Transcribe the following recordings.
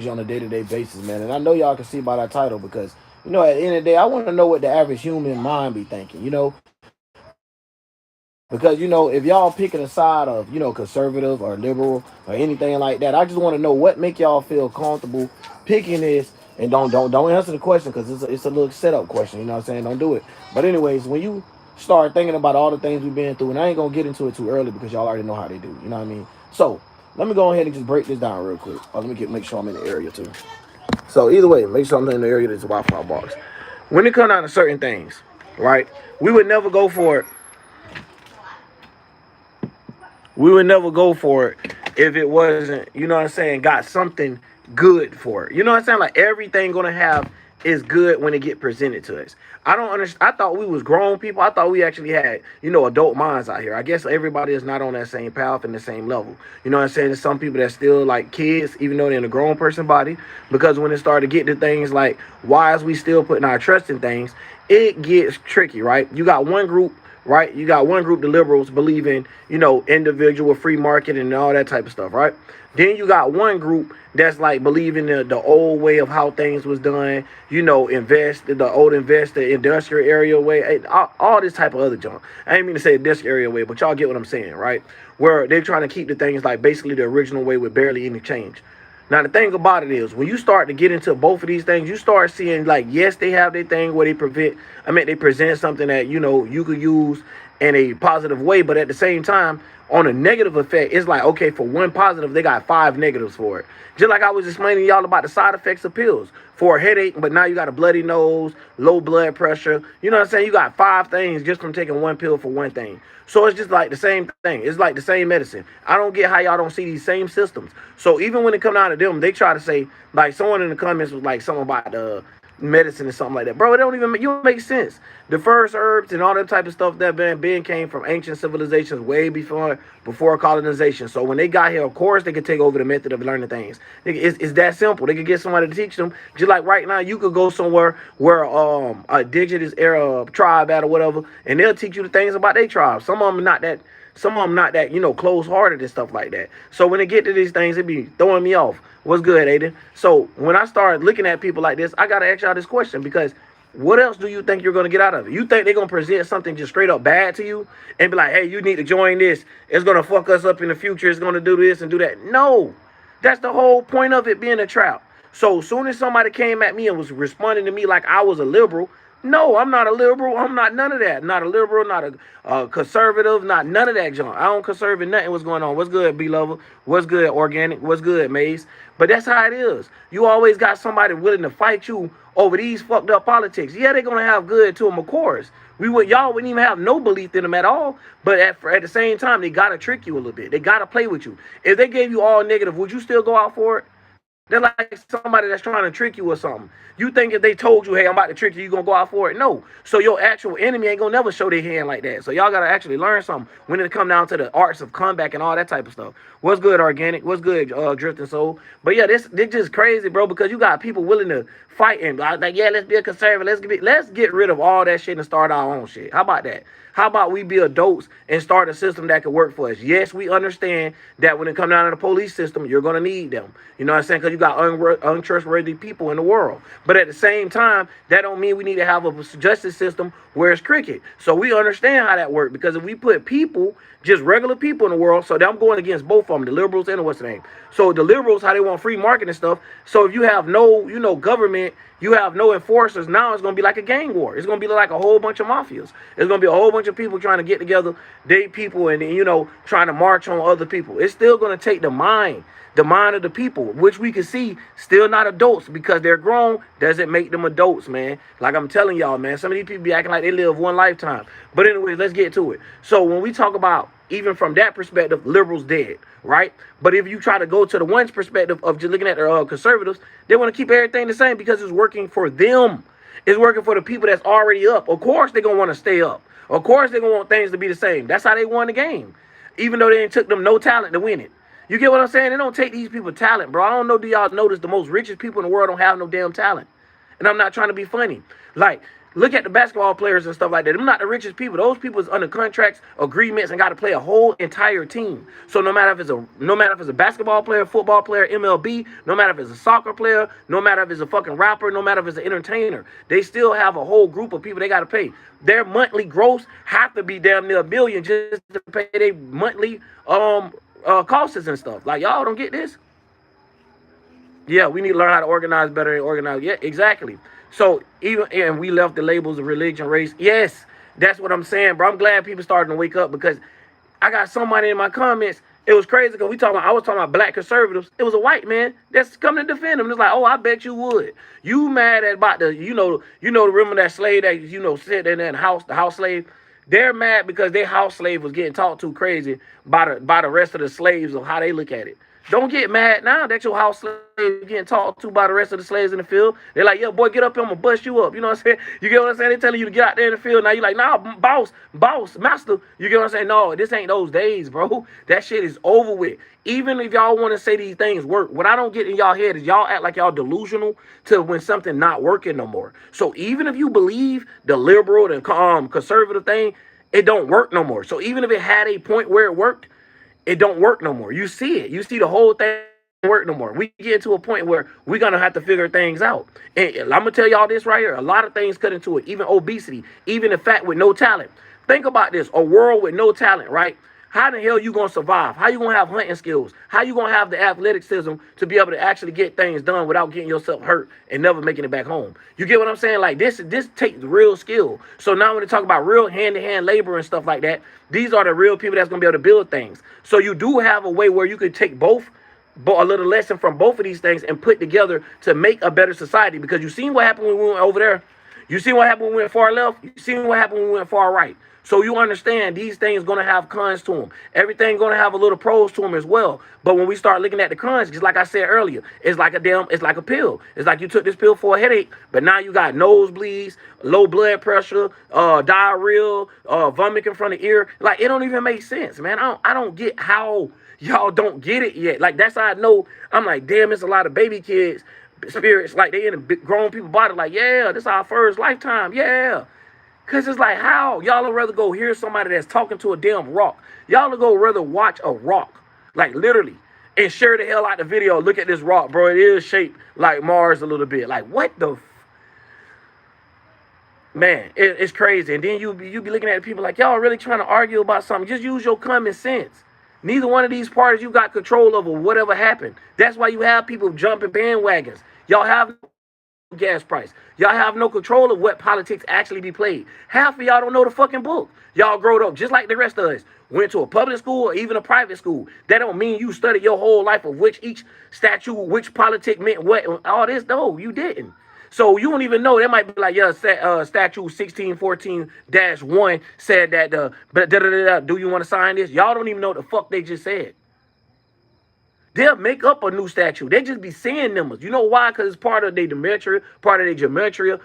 on a day-to-day basis, man. And I know y'all can see by that title because, at the end of the day, I want to know what the average human mind be thinking, because, if y'all picking a side of, conservative or liberal or anything like that, I just want to know what make y'all feel comfortable picking this. And don't answer the question because it's a little setup question. You know what I'm saying? Don't do it. But anyways, when you start thinking about all the things we've been through, and I ain't gonna get into it too early because y'all already know how they do. You know what I mean? So let me go ahead and just break this down real quick. Let me make sure I'm in the area too. So either way, make sure I'm in the area that's a Wi-Fi box. When it comes down to certain things, right? We would never go for it. We would never go for it if it wasn't, got something good for it. You know what I'm saying? Like everything gonna have is good when it get presented to us. I don't understand. I thought we was grown people. I thought we actually had, adult minds out here. I guess everybody is not on that same path and the same level. You know what I'm saying? There's some people that still like kids, even though they're in a grown person body. Because when it started to get to things like why is we still putting our trust in things, it gets tricky, right? You got one group, right? You got one group, the liberals, believe in, individual free market and all that type of stuff, right? Then you got one group that's like believing the old way of how things was done, invest the old the industrial area way, all this type of other junk. I ain't mean to say industrial area way, but y'all get what I'm saying, right? Where they're trying to keep the things like basically the original way with barely any change. Now the thing about it is, when you start to get into both of these things, you start seeing like, yes, they have their thing where they present something that you could use in a positive way, but at the same time, on a negative effect, it's like, okay, for one positive, they got 5 negatives for it. Just like I was explaining y'all about the side effects of pills for a headache, but now you got a bloody nose, low blood pressure. You know what I'm saying? You got 5 things just from taking one pill for one thing. So it's just like the same thing. It's like the same medicine. I don't get how y'all don't see these same systems. So even when it come down to them, they try to say, like someone in the comments was like something about medicine or something like that. Bro, it don't even make sense. The first herbs and all that type of stuff that been came from ancient civilizations way before colonization. So when they got here, of course they could take over the method of learning things. It's that simple. They could get somebody to teach them. Just like right now, you could go somewhere where a indigenous era tribe at or whatever, and they'll teach you the things about their tribe. Some of them not that, close-hearted and stuff like that. So when they get to these things, it be throwing me off. What's good, Aiden? So when I start looking at people like this, I got to ask y'all this question because what else do you think you're going to get out of it? You think they're going to present something just straight up bad to you and be like, hey, you need to join this. It's going to fuck us up in the future. It's going to do this and do that. No, that's the whole point of it being a trap. So as soon as somebody came at me and was responding to me like I was a liberal, no, I'm not a liberal. I'm not none of that. Not a liberal, not a conservative, not none of that junk. I don't conserve in nothing. What's going on? What's good, B-Lover? What's good, Organic? What's good, Maze? But that's how it is. You always got somebody willing to fight you over these fucked up politics. Yeah, they're going to have good to them, of course. Y'all wouldn't even have no belief in them at all. But at the same time, they got to trick you a little bit. They got to play with you. If they gave you all negative, would you still go out for it? They're like somebody that's trying to trick you or something. You think if they told you, hey, I'm about to trick you, you're going to go out for it? No. So your actual enemy ain't going to never show their hand like that. So y'all got to actually learn something when it come down to the arts of comeback and all that type of stuff. What's good, Organic? What's good, Drifting Soul? But yeah, this just crazy, bro, because you got people willing to fight and like, yeah, let's be a conservative. Let's get rid of all that shit and start our own shit. How about that? How about we be adults and start a system that could work for us? Yes, we understand that when it comes down to the police system, you're going to need them. You know what I'm saying? Because you got untrustworthy people in the world. But at the same time, that don't mean we need to have a justice system where it's cricket. So we understand how that works because if we put people, just regular people in the world, so I'm going against both of them, the liberals and what's the name. So the liberals, how they want free market and stuff. So if you have no, government, you have no enforcers, now it's going to be like a gang war. It's going to be like a whole bunch of mafias. It's going to be a whole bunch of people trying to get together, date people, and, trying to march on other people. It's still going to take the mind of the people, which we can see still not adults because they're grown doesn't make them adults, man. Like I'm telling y'all, man, some of these people be acting like they live one lifetime. But anyways, let's get to it. So when we talk about, even from that perspective, liberals dead, right? But if you try to go to the one's perspective of just looking at the conservatives, they want to keep everything the same because it's working for them. It's working for the people that's already up. Of course they're going to want to stay up. Of course they're going to want things to be the same. That's how they won the game. Even though they ain't took them no talent to win it. You get what I'm saying? They don't take these people talent, bro. I don't know, do y'all notice the most richest people in the world don't have no damn talent? And I'm not trying to be funny. Like, Look at the basketball players and stuff like that. They're not the richest people. Those people is under contracts, agreements, and got to play a whole entire team. So no matter if it's a basketball player, football player, MLB, no matter if it's a soccer player, no matter if it's a fucking rapper, no matter if it's an entertainer, they still have a whole group of people they got to pay. Their monthly gross have to be damn near $1 million just to pay their monthly costs and stuff. Like, y'all don't get this? Yeah, we need to learn how to organize better and organize. Yeah, exactly. So and we left the labels of religion, race. Yes, that's what I'm saying, bro. I'm glad people starting to wake up because I got somebody in my comments. It was crazy because I was talking about black conservatives. It was a white man that's coming to defend them. It's like, oh, I bet you would. You mad about remember that slave that said in that house, the house slave. They're mad because their house slave was getting talked to crazy by the rest of the slaves of how they look at it. Don't get mad now that your house slave getting talked to by the rest of the slaves in the field. They're like, yeah, boy, get up here, I'm going to bust you up. You know what I'm saying? You get what I'm saying? They're telling you to get out there in the field. Now you're like, nah, boss, master. You get what I'm saying? No, this ain't those days, bro. That shit is over with. Even if y'all want to say these things work, what I don't get in y'all head is y'all act like y'all delusional to when something not working no more. So even if you believe the liberal, the conservative thing, it don't work no more. So even if it had a point where it worked, it don't work no more. You see it. You see the whole thing work no more. We get to a point where we're going to have to figure things out. And I'm going to tell y'all this right here. A lot of things cut into it. Even obesity. Even the fat with no talent. Think about this. A world with no talent, right? How the hell you going to survive? How you going to have hunting skills? How you going to have the athleticism to be able to actually get things done without getting yourself hurt and never making it back home? You get what I'm saying? Like this takes real skill. So now when they talk about real hand-to-hand labor and stuff like that, these are the real people that's going to be able to build things. So you do have a way where you could take both, a little lesson from both of these things and put together to make a better society. Because you seen what happened when we went over there. You seen what happened when we went far left. You seen what happened when we went far right. So you understand these things going to have cons to them. Everything going to have a little pros to them as well. But when we start looking at the cons, just like I said earlier, it's like a pill. It's like you took this pill for a headache, but now you got nosebleeds, low blood pressure, diarrhea, vomiting from the ear. Like, it don't even make sense, man. I don't get how y'all don't get it yet. Like, that's how I know. I'm like, damn, it's a lot of baby kids, spirits, like they in a grown people body. Like, yeah, this is our first lifetime. Yeah. Because it's like, how? Y'all would rather go hear somebody that's talking to a damn rock. Y'all would go rather watch a rock, like literally, and share the hell out the video. Look at this rock, bro. It is shaped like Mars a little bit. Like, what the? Man, it's crazy. And then you be looking at people like, y'all really trying to argue about something. Just use your common sense. Neither one of these parties you got control over whatever happened. That's why you have people jumping bandwagons. Y'all have gas price. Y'all have no control of what politics actually be played. Half of y'all don't know the fucking book. Y'all growed up just like the rest of us. Went to a public school or even a private school. That don't mean you studied your whole life of which each statute, which politic meant what. All this, no, you didn't. So you don't even know. That might be like, yeah, statute 1614-1 said that do you want to sign this? Y'all don't even know what the fuck they just said. They'll make up a new statute. They just be saying numbers. You know why? Because it's part of their gematria,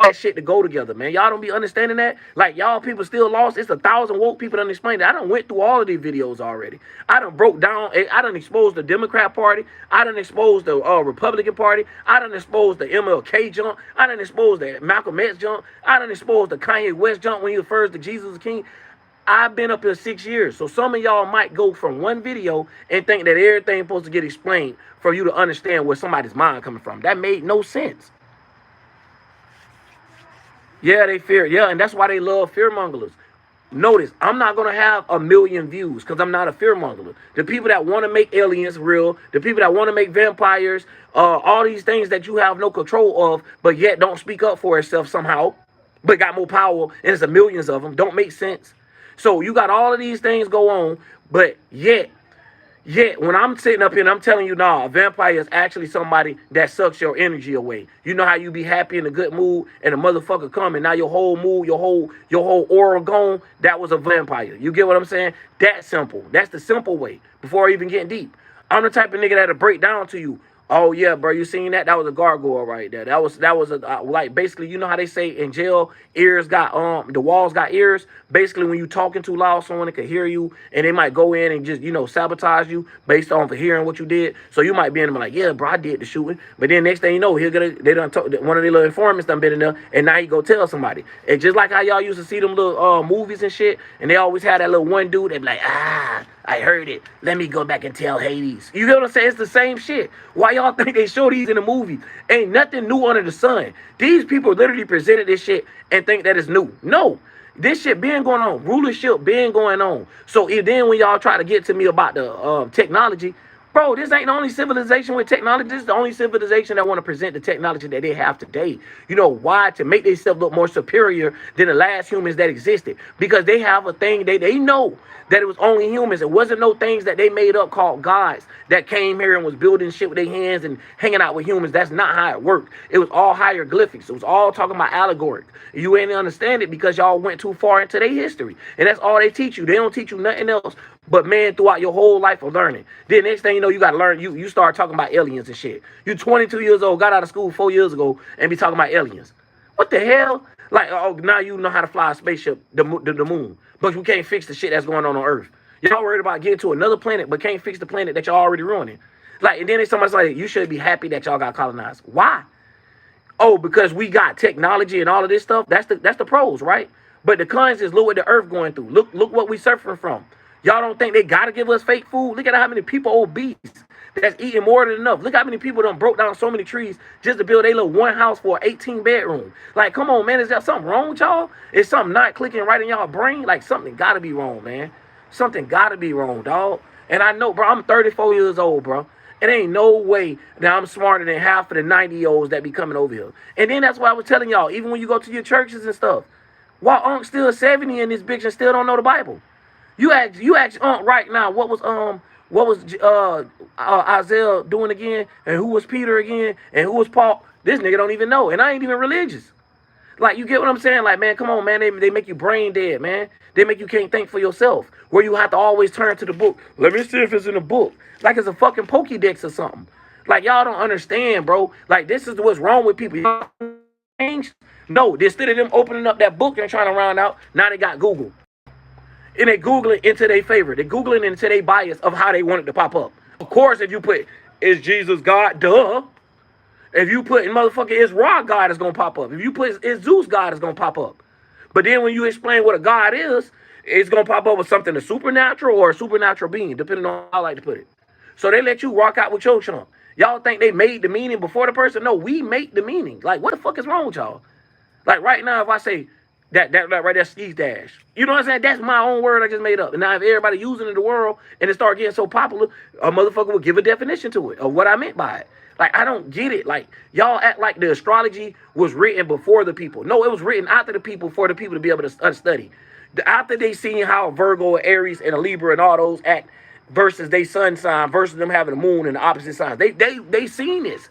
all that shit to go together, man. Y'all don't be understanding that. Like, y'all people still lost. It's 1,000 woke people that explain that. I done went through all of these videos already. I done broke down. I done exposed the Democrat Party. I done exposed the Republican Party. I done exposed the MLK jump. I done exposed the Malcolm X jump. I done exposed the Kanye West jump when he refers to Jesus as King. I've been up here 6 years. So some of y'all might go from one video and think that everything's supposed to get explained for you to understand where somebody's mind coming from. That made no sense. Yeah, they fear. Yeah, and that's why they love fearmongers. Notice, I'm not going to have 1 million views because I'm not a fearmonger. The people that want to make aliens real, the people that want to make vampires, all these things that you have no control of, but yet don't speak up for itself somehow, but got more power, and it's millions of them, don't make sense. So you got all of these things go on, but yet when I'm sitting up here and I'm telling you, nah, a vampire is actually somebody that sucks your energy away. You know how you be happy in a good mood and a motherfucker come and now your whole mood, your whole aura gone? That was a vampire. You get what I'm saying? That simple. That's the simple way before even getting deep. I'm the type of nigga that'll break down to you Oh yeah, bro, you seen that? That was a gargoyle right there. That was a like basically, you know how they say in jail, ears got the walls got ears. Basically, when you talking too loud, someone that could hear you, and they might go in and just sabotage you based on for hearing what you did. So you might be in them like, yeah, bro, I did the shooting, but then next thing you know, they done talk, one of their little informants done been in there, and now you go tell somebody. And just like how y'all used to see them little movies and shit, and they always had that little one dude that be like, I heard it. Let me go back and tell Hades. You get what I'm saying? It's the same shit. Why y'all think they show these in the movie? Ain't nothing new under the sun. These people literally presented this shit and think that it's new. No. This shit been going on. Rulership been going on. So then when y'all try to get to me about the technology, bro, this ain't the only civilization with technology. This is the only civilization that want to present the technology that they have today. You know why? To make themselves look more superior than the last humans that existed. Because they have a thing, they know that it was only humans. It wasn't no things that they made up called gods that came here and was building shit with their hands and hanging out with humans. That's not how it worked. It was all hieroglyphics. It was all talking about allegoric. You ain't understand it because y'all went too far into their history. And that's all they teach you. They don't teach you nothing else but, man, throughout your whole life of learning. Then next thing you know, you got to learn, you start talking about aliens and shit. You 22 years old, got out of school 4 years ago and be talking about aliens. What the hell? Like, oh, now you know how to fly a spaceship, the moon. But you can't fix the shit that's going on Earth. Y'all worried about getting to another planet, but can't fix the planet that y'all already ruining. Like, and then somebody's like, you should be happy that y'all got colonized. Why? Oh, because we got technology and all of this stuff. That's the pros, right? But the cons is look what the Earth going through. Look what we suffering from. Y'all don't think they gotta give us fake food? Look at how many people obese that's eating more than enough. Look how many people done broke down so many trees just to build a little one house for an 18 bedroom. Like, come on, man, is there something wrong with y'all? Is something not clicking right in y'all brain? Like, something gotta be wrong, man. Something gotta be wrong, dog. And I know, bro, I'm 34 years old, bro. It ain't no way that I'm smarter than half of the 90-year-olds that be coming over here. And then that's why I was telling y'all, even when you go to your churches and stuff, why Unc still 70 in this bitch and still don't know the Bible? You ask Unc right now, what was Isaiah doing again, and who was Peter again, and who was Paul? This nigga don't even know, and I ain't even religious. Like, you get what I'm saying? Like, man, come on, man. They make you brain dead, man. They make you can't think for yourself. Where you have to always turn to the book. Let me see if it's in the book. Like it's a fucking Pokédex or something. Like, y'all don't understand, bro. Like, this is what's wrong with people. Y'all change? No, instead of them opening up that book and trying to round out, now they got Google. And they Google it into their favor. They Google it into their bias of how they want it to pop up. Of course, if you put, is Jesus God? Duh. If you put in motherfucker, is Ra God, is going to pop up. If you put, is Zeus God, is going to pop up. But then when you explain what a God is, it's going to pop up with something that's supernatural or a supernatural being, depending on how I like to put it. So they let you rock out with your chunk. Y'all think they made the meaning before the person? No, we make the meaning. Like, what the fuck is wrong with y'all? Like, right now, if I say, that right there, Ski Dash. You know what I'm saying? That's my own word I just made up. And now if everybody using it in the world and it start getting so popular, a motherfucker will give a definition to it of what I meant by it. Like, I don't get it. Like, y'all act like the astrology was written before the people. No, it was written after the people for the people to be able to study. After they seen how Virgo, Aries, and a Libra and all those act versus they sun sign versus them having a moon and the opposite signs. They seen this.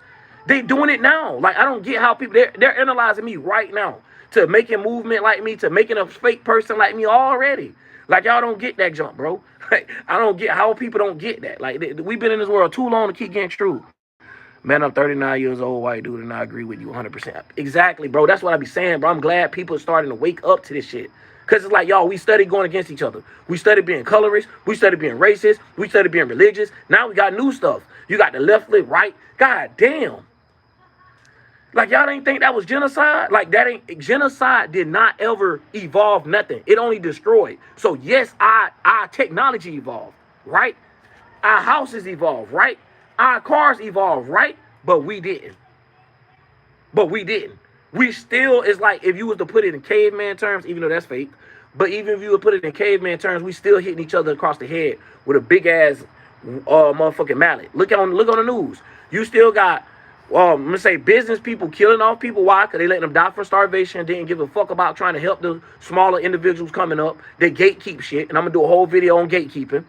They doing it now. Like, I don't get how people, they're analyzing me right now to making movement like me, to making a fake person like me already. Like, y'all don't get that jump, bro. Like, I don't get how people don't get that. Like, we've been in this world too long to keep getting true. Man, I'm 39 years old, white dude, and I agree with you 100%. Exactly, bro. That's what I be saying, bro. I'm glad people are starting to wake up to this shit. Because it's like, y'all, we study going against each other. We study being colorist. We study being racist. We study being religious. Now we got new stuff. You got the left, left, right. God damn. Like, y'all ain't think that was genocide? Like, that ain't, genocide did not ever evolve nothing. It only destroyed. So, yes, our technology evolved, right? Our houses evolved, right? Our cars evolved, right? But we didn't. We still, it's like, if you was to put it in caveman terms, even though that's fake, but even if you would put it in caveman terms, we still hitting each other across the head with a big ass motherfucking mallet. Look on the news. You still got, I'm gonna say, business people killing off people. Why? Because they letting them die from starvation. Didn't give a fuck about trying to help the smaller individuals coming up. They gatekeep shit, and I'm gonna do a whole video on gatekeeping.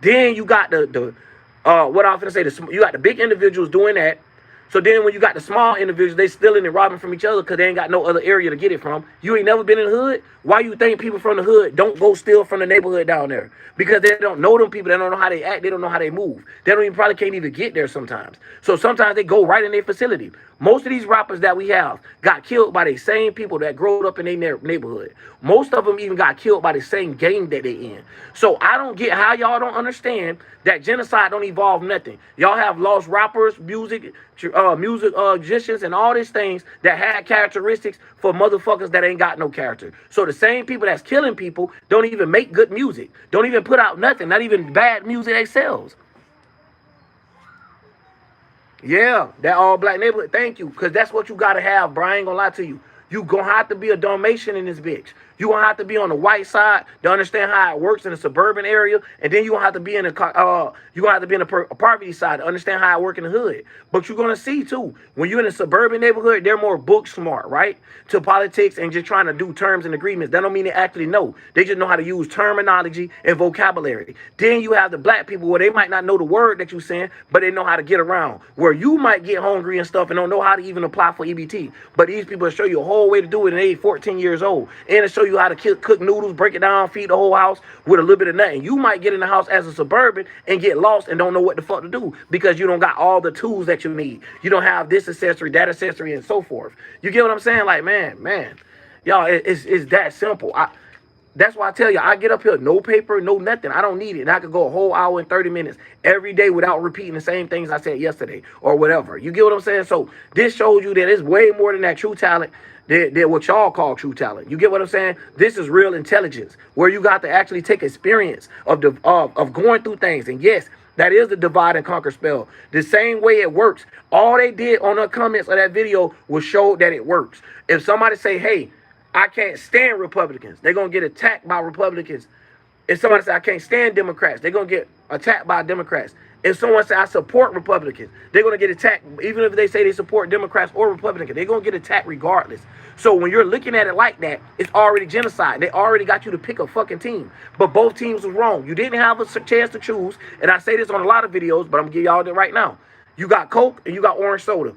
Then you got what I'm gonna say, you got the big individuals doing that. So then when you got the small individuals, they stealing and robbing from each other because they ain't got no other area to get it from. You ain't never been in the hood. Why you think people from the hood don't go steal from the neighborhood down there? Because they don't know them people. They don't know how they act. They don't know how they move. They don't even probably can't even get there sometimes. So sometimes they go right in their facility. Most of these rappers that we have got killed by the same people that grew up in their neighborhood. Most of them even got killed by the same gang that they in. So I don't get how y'all don't understand that genocide don't evolve nothing. Y'all have lost rappers, music musicians, and all these things that had characteristics for motherfuckers that ain't got no character. So the same people that's killing people don't even make good music. Don't even put out nothing, not even bad music themselves. Yeah, that all black neighborhood. Thank you, because that's what you gotta have, bro. I ain't gonna lie to you. You gonna have to be a Dalmatian in this bitch. You gonna have to be on the white side to understand how it works in a suburban area, and then you gonna have to be in a poverty side to understand how it works in the hood. But you're gonna see too, when you're in a suburban neighborhood, they're more book smart, right? To politics and just trying to do terms and agreements. That don't mean they actually know. They just know how to use terminology and vocabulary. Then you have the black people where they might not know the word that you're saying, but they know how to get around. Where you might get hungry and stuff and don't know how to even apply for EBT. But these people will show you a whole way to do it at age 14 years old. And to show you how to cook noodles, break it down, feed the whole house with a little bit of nothing. You might get in the house as a suburban and get lost and don't know what the fuck to do because you don't got all the tools that you need. You don't have this accessory, that accessory, and so forth. You get what I'm saying? Like, man, y'all, it's that simple. That's why I tell you, I get up here, no paper, no nothing. I don't need it. And I could go a whole hour and 30 minutes every day without repeating the same things I said yesterday or whatever. You get what I'm saying? So this shows you that it's way more than that true talent. They're what y'all call true talent. You get what I'm saying? This is real intelligence, where you got to actually take experience of going through things. And yes, that is the divide and conquer spell. The same way it works. All they did on the comments of that video was show that it works. If somebody say, hey, I can't stand Republicans, they're going to get attacked by Republicans. If somebody say, I can't stand Democrats, they're going to get attacked by Democrats. If someone say, I support Republicans, they're going to get attacked. Even if they say they support Democrats or Republicans, they're going to get attacked regardless. So when you're looking at it like that, it's already genocide. They already got you to pick a fucking team. But both teams was wrong. You didn't have a chance to choose. And I say this on a lot of videos, but I'm going to give y'all that right now. You got Coke and you got orange soda.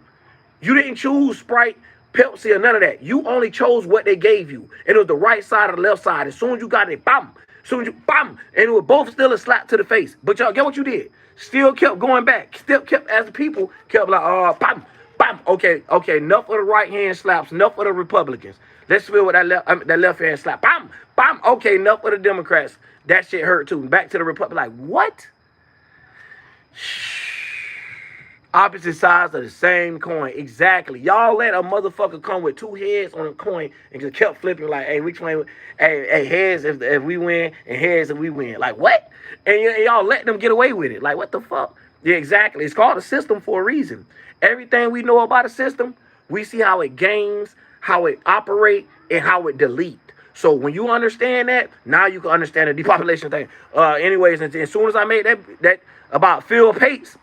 You didn't choose Sprite, Pepsi, or none of that. You only chose what they gave you. And it was the right side or the left side. As soon as you got it, bam. As soon as you, bam. And it was both still a slap to the face. But y'all, get what you did? Still kept going back. Still kept, as the people, kept like, bam, bam. Okay, enough of the right hand slaps. Enough of the Republicans. Let's feel with that left hand slap. Bam, bam. Okay, enough of the Democrats. That shit hurt too. Back to the Republic. Like, what? Opposite sides of the same coin. Exactly. Y'all let a motherfucker come with two heads on a coin and just kept flipping like, hey, which one? Hey, heads if we win and heads if we win. Like, what? And y'all let them get away with it. Like, what the fuck? Yeah, exactly. It's called a system for a reason. Everything we know about a system, we see how it gains, how it operates, and how it delete. So when you understand that, now you can understand the depopulation thing. Anyways, as soon as I made that about Phil Pace,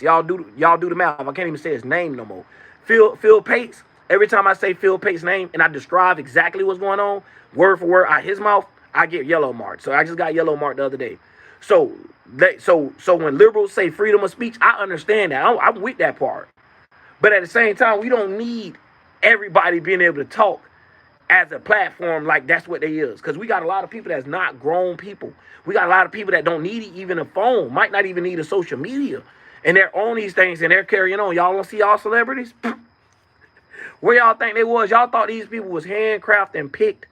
y'all do the math. I can't even say his name no more. Phil Pace. Every time I say Phil Pace's name and I describe exactly what's going on, word for word, out his mouth, I get yellow marked. So I just got yellow marked the other day. So when liberals say freedom of speech, I understand that. I'm with that part. But at the same time, we don't need everybody being able to talk as a platform like that's what they is. Because we got a lot of people that's not grown people. We got a lot of people that don't need even a phone, might not even need a social media. And they're on these things and they're carrying on. Y'all don't see y'all celebrities? Where y'all think they was? Y'all thought these people was handcrafted and picked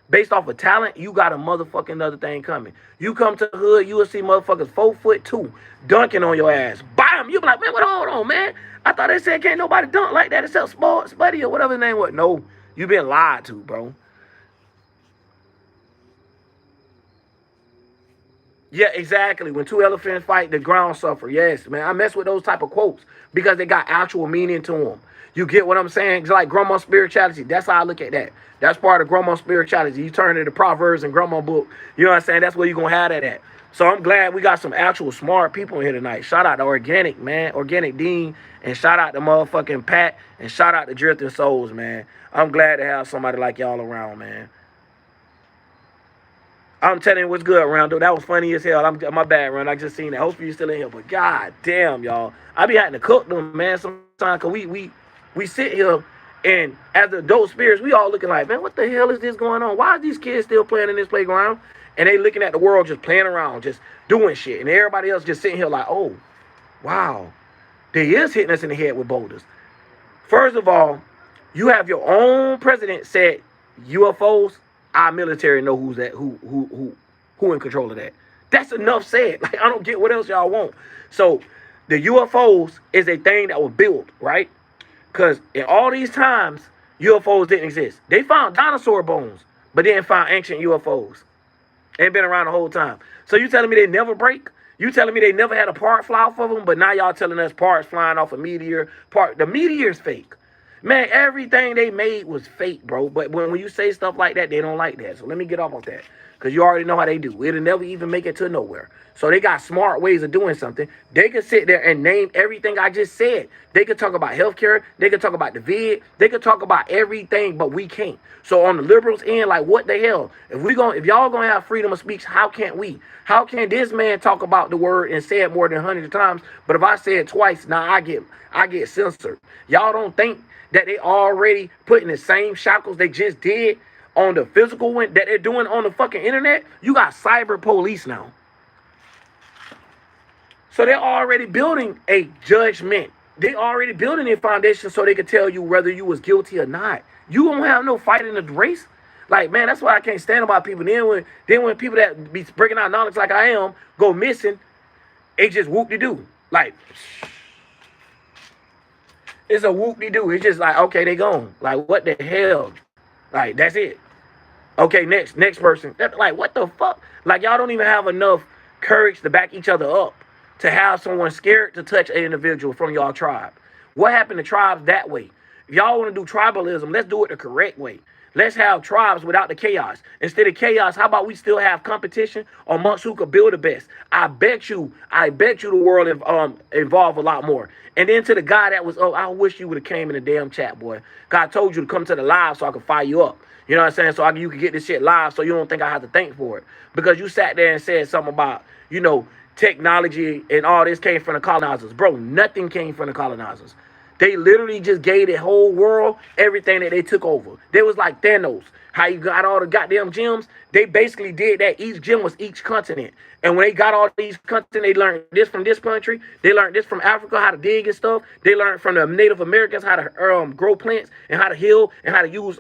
based off of talent? You got a motherfucking other thing coming. You come to the hood, you will see motherfuckers 4'2" dunking on your ass. Bam! You be like, man, hold on, man. I thought they said can't nobody dunk like that except Spuddy or whatever his name was. No, you been lied to, bro. Yeah, exactly. When two elephants fight, the ground suffer. Yes, man. I mess with those type of quotes because they got actual meaning to them. You get what I'm saying? It's like grandma spirituality. That's how I look at that. That's part of grandma spirituality. You turn to the Proverbs and grandma book. You know what I'm saying? That's where you're going to have that at. So I'm glad we got some actual smart people in here tonight. Shout out to Organic, man. Organic Dean. And shout out to motherfucking Pat. And shout out to Drifting Souls, man. I'm glad to have somebody like y'all around, man. I'm telling you what's good, Rondo. That was funny as hell. My bad, Rondo. I just seen that. Hopefully you're still in here. But god damn, y'all. I be having to cook them, man, sometimes because we sit here and as the adult spirits, we all looking like, man, what the hell is this going on? Why are these kids still playing in this playground? And they looking at the world just playing around, just doing shit. And everybody else just sitting here like, oh, wow. They is hitting us in the head with boulders. First of all, you have your own president said UFOs. Our military know who's that, who in control of that. That's enough said. Like I don't get what else y'all want. So the UFOs is a thing that was built, right? Because in all these times, UFOs didn't exist. They found dinosaur bones, but didn't find ancient UFOs. Ain't been around the whole time. So you telling me they never break? You telling me they never had a part fly off of them, but now y'all telling us parts flying off a meteor? The meteor's fake. Man, everything they made was fake, bro. But when you say stuff like that, they don't like that. So let me get off of that. Because you already know how they do. It'll never even make it to nowhere. So they got smart ways of doing something. They can sit there and name everything I just said. They could talk about healthcare. They could talk about the vid. They could talk about everything, but we can't. So on the liberals' end, like what the hell? If y'all gonna have freedom of speech, how can't we? How can this man talk about the word and say it more than 100 times? But if I say it twice, now I get censored. Y'all don't think that they already putting the same shackles they just did on the physical one that they're doing on the fucking internet? You got cyber police now. So they're already building a judgment. They already building a foundation so they can tell you whether you was guilty or not. You don't have no fight in the race. Like, man, that's why I can't stand about people. Then when people that be breaking out knowledge like I am go missing, it just whoop-de-doo. Like, it's a whoop-de-doo. It's just like, okay, they gone. Like, what the hell? Like, that's it. Okay, next person. Like, what the fuck? Like, y'all don't even have enough courage to back each other up, to have someone scared to touch an individual from y'all tribe. What happened to tribes that way? If y'all want to do tribalism, let's do it the correct way. Let's have tribes without the chaos. Instead of chaos, how about we still have competition amongst who could build the best? I bet you the world evolve a lot more. And then to the guy that was, I wish you would have came in the damn chat, boy. God told you to come to the live so I could fire you up. You know what I'm saying? So you could get this shit live so you don't think I have to think for it. Because you sat there and said something about, technology and all this came from the colonizers. Bro, nothing came from the colonizers. They literally just gave the whole world everything that they took over. They was like Thanos. How you got all the goddamn gems? They basically did that. Each gem was each continent. And when they got all these continents, they learned this from this country. They learned this from Africa, how to dig and stuff. They learned from the Native Americans how to grow plants and how to heal and how to use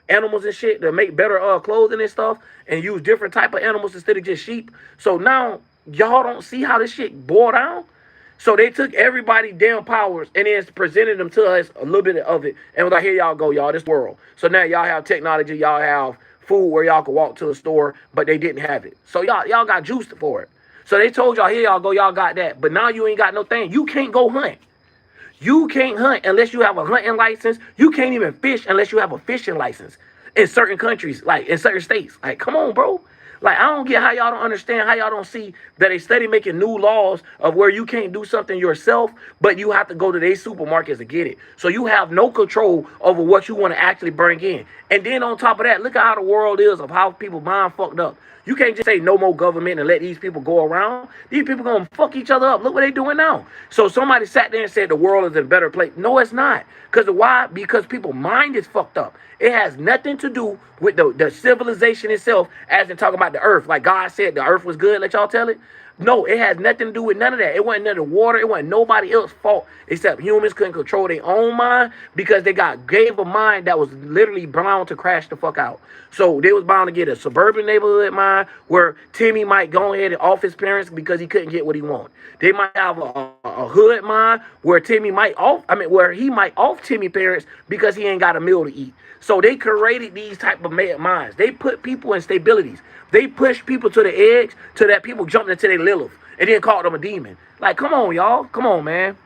animals and shit to make better clothing and stuff and use different type of animals instead of just sheep. So now y'all don't see how this shit boiled down? So they took everybody's damn powers and then presented them to us, a little bit of it, and was like, here y'all go, y'all, this world. So now y'all have technology, y'all have food where y'all can walk to a store, but they didn't have it. So y'all got juiced for it. So they told y'all, here y'all go, y'all got that. But now you ain't got no thing. You can't go hunt. You can't hunt unless you have a hunting license. You can't even fish unless you have a fishing license in certain countries, like in certain states. Like, come on, bro. Like, I don't get how y'all don't understand, how y'all don't see that they steady making new laws of where you can't do something yourself, but you have to go to their supermarkets to get it. So you have no control over what you want to actually bring in. And then on top of that, look at how the world is of how people mind fucked up. You can't just say no more government and let these people go around. These people going to fuck each other up. Look what they doing now. So somebody sat there and said the world is a better place. No, it's not. Because why? Because people's mind is fucked up. It has nothing to do with the civilization itself, as in talking about the earth. Like God said the earth was good. Let y'all tell it. No, it has nothing to do with none of that. It wasn't none of the water. It wasn't nobody else's fault except humans couldn't control their own mind because they gave a mind that was literally bound to crash the fuck out. So they was bound to get a suburban neighborhood mind where Timmy might go ahead and off his parents because he couldn't get what he wanted. They might have a hood mind where he might off Timmy parents because he ain't got a meal to eat. So they created these type of minds. They put people in stabilities. They push people to the edge to that people jumped into their Lilith and then called them a demon. Like, come on, y'all. Come on, man.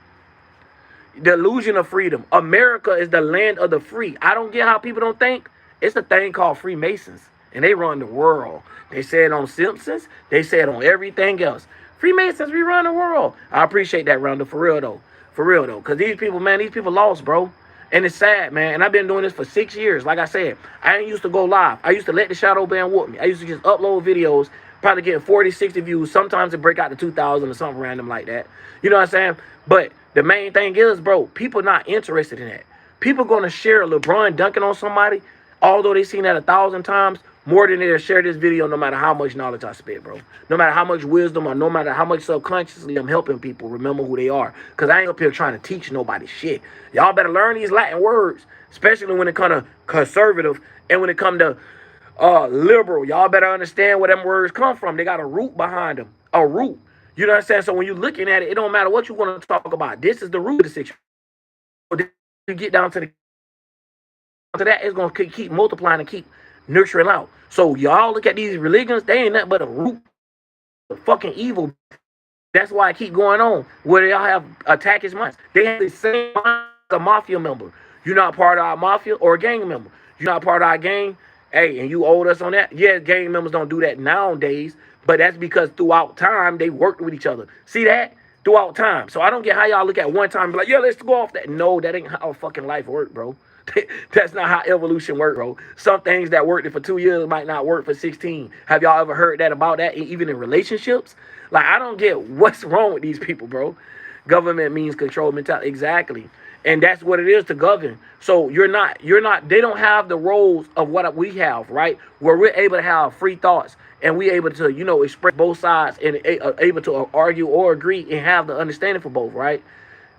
The illusion of freedom. America is the land of the free. I don't get how people don't think. It's a thing called Freemasons. And they run the world. They say it on Simpsons. They say it on everything else. Freemasons, we run the world. I appreciate that, Rondo. For real, though. For real, though. Because these people, man, these people lost, bro. And it's sad, man. And I've been doing this for 6 years. Like I said, I ain't used to go live. I used to let the shadow ban whoop me. I used to just upload videos, probably getting 40, 60 views. Sometimes it break out to 2,000 or something random like that. You know what I'm saying? But the main thing is, bro, people not interested in that. People going to share LeBron dunking on somebody, although they seen that 1,000 times, more than they'll share this video no matter how much knowledge I spit, bro. No matter how much wisdom or no matter how much subconsciously I'm helping people remember who they are. Because I ain't up here trying to teach nobody shit. Y'all better learn these Latin words, especially when it come to conservative and when it come to liberal. Y'all better understand where them words come from. They got a root behind them. A root. You know what I'm saying? So when you're looking at it, it don't matter what you want to talk about. This is the root of the situation. You get down to that, it's going to keep multiplying and keep nurturing out. So y'all look at these religions, they ain't nothing but a root of fucking evil. That's why I keep going on. Where y'all have attackers minds. They have the same mind as a mafia member. You're not part of our mafia or a gang member. You're not part of our gang. Hey, and you owed us on that? Yeah, gang members don't do that nowadays. But that's because throughout time, they worked with each other. See that? Throughout time. So I don't get how y'all look at one time and be like, yeah, let's go off that. No, that ain't how fucking life work, bro. That's not how evolution works, bro. Some things that worked for 2 years might not work for 16. Have y'all ever heard that about that, even in relationships? Like, I don't get what's wrong with these people, bro. Government means control mentality. Exactly. And that's what it is to govern. So they don't have the roles of what we have, right? Where we're able to have free thoughts and we're able to, express both sides and able to argue or agree and have the understanding for both, right?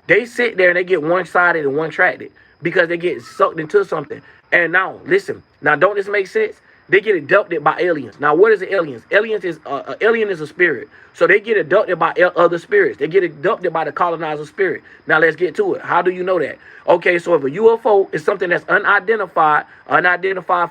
They sit there and they get one-sided and one-tracked because they get sucked into something. And now, listen. Now, don't this make sense? They get abducted by aliens. Now, what is the aliens? Alien is a spirit. So they get abducted by other spirits. They get abducted by the colonizer spirit. Now, let's get to it. How do you know that? Okay, so if a UFO is something that's unidentified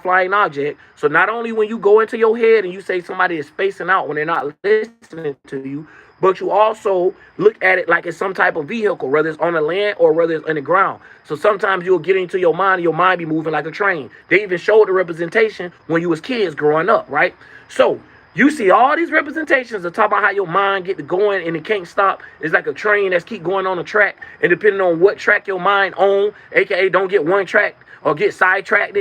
flying object, so not only when you go into your head and you say somebody is spacing out when they're not listening to you, but you also look at it like it's some type of vehicle, whether it's on the land or whether it's on the ground. So sometimes you'll get into your mind and your mind be moving like a train. They even showed the representation when you was kids growing up, right? So you see all these representations of talking about how your mind get to going and it can't stop. It's like a train that's keep going on the track. And depending on what track your mind on, aka don't get one track or get sidetracked.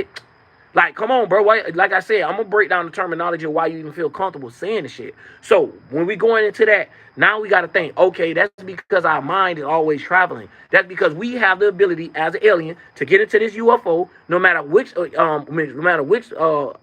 Like, come on, bro. Like I said, I'm going to break down the terminology of why you even feel comfortable saying the shit. So when we going into that, now we got to think, okay, that's because our mind is always traveling. That's because we have the ability as an alien to get into this UFO, no matter which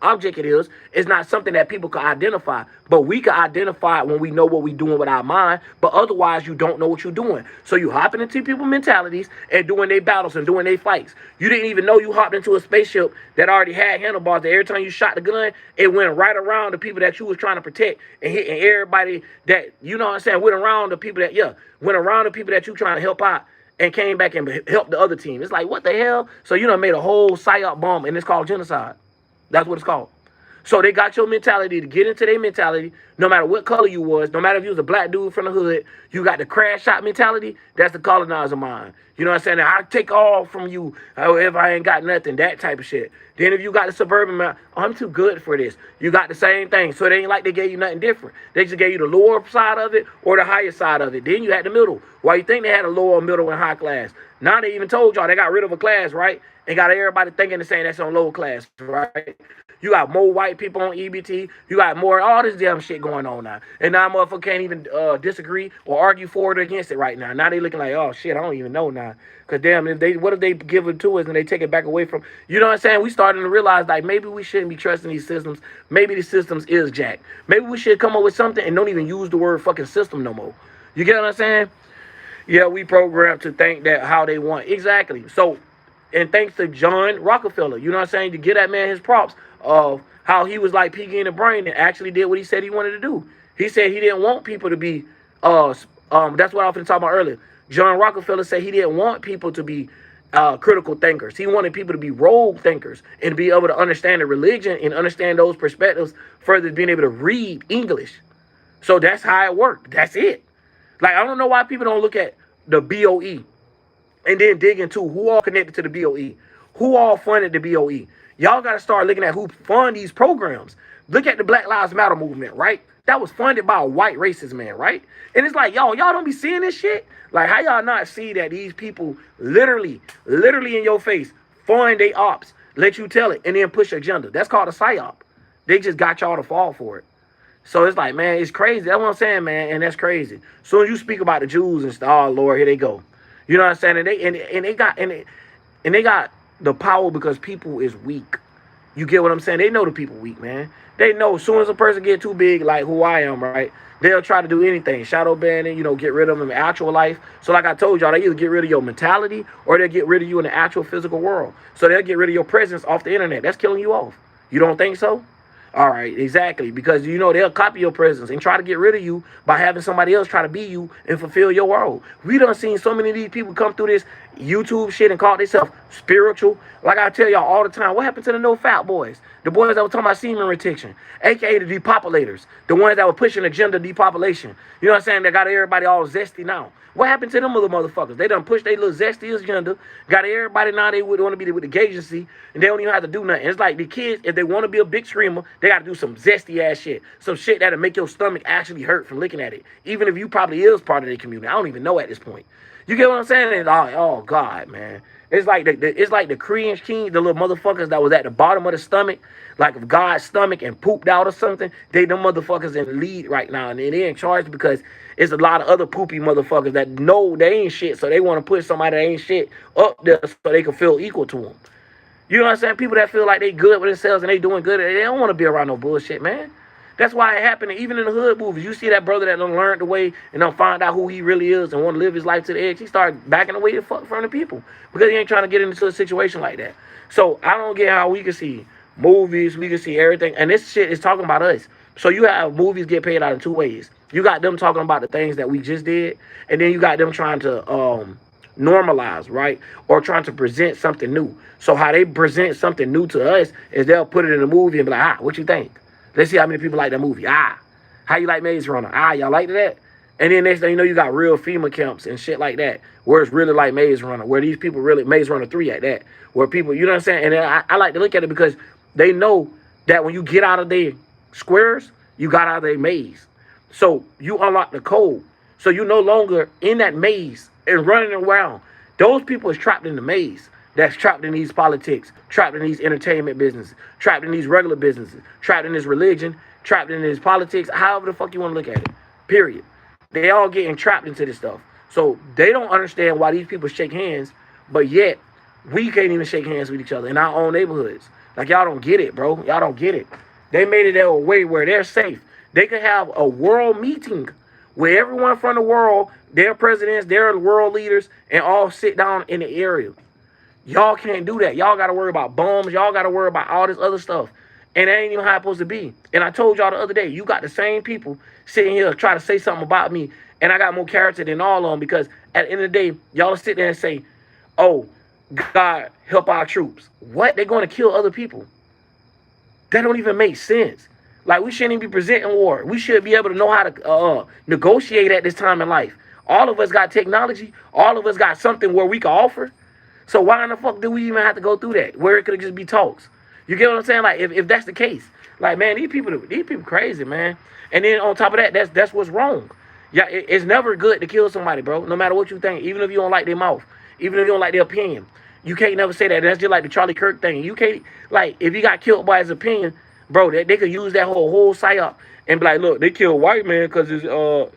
object it is. It's not something that people can identify, but we can identify it when we know what we're doing with our mind. But otherwise, you don't know what you're doing. So you hopping into people's mentalities and doing their battles and doing their fights. You didn't even know you hopped into a spaceship that already had handlebars. That every time you shot the gun, it went right around the people that you was trying to protect and hitting everybody that, you know what I'm saying, went around the people that you trying to help out and came back and helped the other team. It's like, what the hell? So you done made a whole psyop bomb and it's called genocide. That's what it's called. So they got your mentality to get into their mentality, no matter what color you was, no matter if you was a black dude from the hood, you got the crash shot mentality. That's the colonizer mind. You know what I'm saying? I take all from you if I ain't got nothing, that type of shit. Then if you got the suburban mind, I'm too good for this. You got the same thing. So it ain't like they gave you nothing different. They just gave you the lower side of it or the higher side of it. Then you had the middle. Why you think they had a lower, middle, and high class? Now they even told y'all they got rid of a class, right? And got everybody thinking the same that's on lower class, right? You got more white people on EBT. You got more all this damn shit going on now. And now motherfuckers can't even disagree or argue for it or against it right now. Now they looking like, oh shit, I don't even know now. Because damn, what if they give it to us and they take it back away from, you know what I'm saying? We starting to realize like maybe we shouldn't be trusting these systems. Maybe the systems is jacked. Maybe we should come up with something and don't even use the word fucking system no more. You get what I'm saying? Yeah, we programmed to think that how they want. Exactly. So, and thanks to John Rockefeller, you know what I'm saying, to give that man his props of how he was like peeking in the brain and actually did what he said he wanted to do. He said he didn't want people to be, that's what I was talking about earlier. John Rockefeller said he didn't want people to be critical thinkers. He wanted people to be rogue thinkers and be able to understand the religion and understand those perspectives further, being able to read English. So that's how it worked. That's it. Like, I don't know why people don't look at the BOE and then dig into who all connected to the BOE, who all funded the BOE. Y'all got to start looking at who fund these programs. Look at the Black Lives Matter movement, right? that was funded by a white racist man, right? And it's like, y'all don't be seeing this shit? Like, how y'all not see that these people literally in your face fund they ops, let you tell it, and then push agenda? That's called a psyop. They just got y'all to fall for it. So it's like, man, it's crazy. That's what I'm saying, man, and that's crazy. Soon as you speak about the Jews and stuff, oh Lord, here they go. You know what I'm saying? And they got the power because people is weak. You get what I'm saying? They know the people weak, man. They know as soon as a person get too big, like who I am, right? They'll try to do anything. Shadow banning, get rid of them in actual life. So like I told y'all, they either get rid of your mentality or they'll get rid of you in the actual physical world. So they'll get rid of your presence off the internet. That's killing you off. You don't think so? All right, exactly. Because, they'll copy your presence and try to get rid of you by having somebody else try to be you and fulfill your role. We done seen so many of these people come through this YouTube shit and call themselves spiritual. Like I tell y'all all the time, what happened to the no-fat boys? The boys that were talking about semen retention, a.k.a. the depopulators, the ones that were pushing agenda depopulation. You know what I'm saying? They got everybody all zesty now. What happened to them other motherfuckers? They done pushed their little zesty agenda, got everybody now they would want to be with the agency, and they don't even have to do nothing. It's like the kids, if they want to be a big screamer, they got to do some zesty ass shit. Some shit that'll make your stomach actually hurt from looking at it. Even if you probably is part of the community. I don't even know at this point. You get what I'm saying? It's like, oh God, man. It's like the Korean king, the little motherfuckers that was at the bottom of the stomach, like of God's stomach and pooped out or something. They them motherfuckers in the lead right now, and they're in charge because it's a lot of other poopy motherfuckers that know they ain't shit, so they want to put somebody that ain't shit up there so they can feel equal to them. You know what I'm saying? People that feel like they good with themselves and they doing good, they don't want to be around no bullshit, man. That's why it happened. Even in the hood movies, you see that brother that done learned the way and done find out who he really is and want to live his life to the edge. He started backing away the fuck from the people because he ain't trying to get into a situation like that. So I don't get how we can see movies, we can see everything, and this shit is talking about us. So you have movies get paid out in two ways. You got them talking about the things that we just did, and then you got them trying to normalize, right? Or trying to present something new. So how they present something new to us is they'll put it in a movie and be like, what you think? Let's see how many people like that movie. How you like Maze Runner? Y'all like that? And then next thing you know, you got real FEMA camps and shit like that, where it's really like Maze Runner, where these people really, Maze Runner 3 at that, where people, you know what I'm saying? And then I like to look at it because they know that when you get out of their squares, you got out of their maze. So you unlock the code. So you no longer in that maze and running around. Those people is trapped in the maze. That's trapped in these politics, trapped in these entertainment businesses, trapped in these regular businesses, trapped in this religion, trapped in this politics, however the fuck you want to look at it. Period. They all getting trapped into this stuff. So they don't understand why these people shake hands, but yet we can't even shake hands with each other in our own neighborhoods. Like, y'all don't get it, bro. Y'all don't get it. They made it a way where they're safe. They could have a world meeting where everyone from the world, their presidents, their world leaders, and all sit down in the area. Y'all can't do that. Y'all got to worry about bombs. Y'all got to worry about all this other stuff. And that ain't even how it's supposed to be. And I told y'all the other day, you got the same people sitting here trying to say something about me, and I got more character than all of them because at the end of the day, y'all sit there and say, oh, God, help our troops. What? They're going to kill other people. That don't even make sense. Like, we shouldn't even be presenting war. We should be able to know how to negotiate at this time in life. All of us got technology. All of us got something where we can offer. So why in the fuck do we even have to go through that? Where it could just be talks. You get what I'm saying? Like, if that's the case, like, man, these people crazy, man. And then on top of that, that's what's wrong. Yeah, it's never good to kill somebody, bro. No matter what you think, even if you don't like their mouth, even if you don't like their opinion, you can't never say that. That's just like the Charlie Kirk thing. You can't, like, if he got killed by his opinion, bro, they could use that whole psyop and be like, look, they killed white man because it's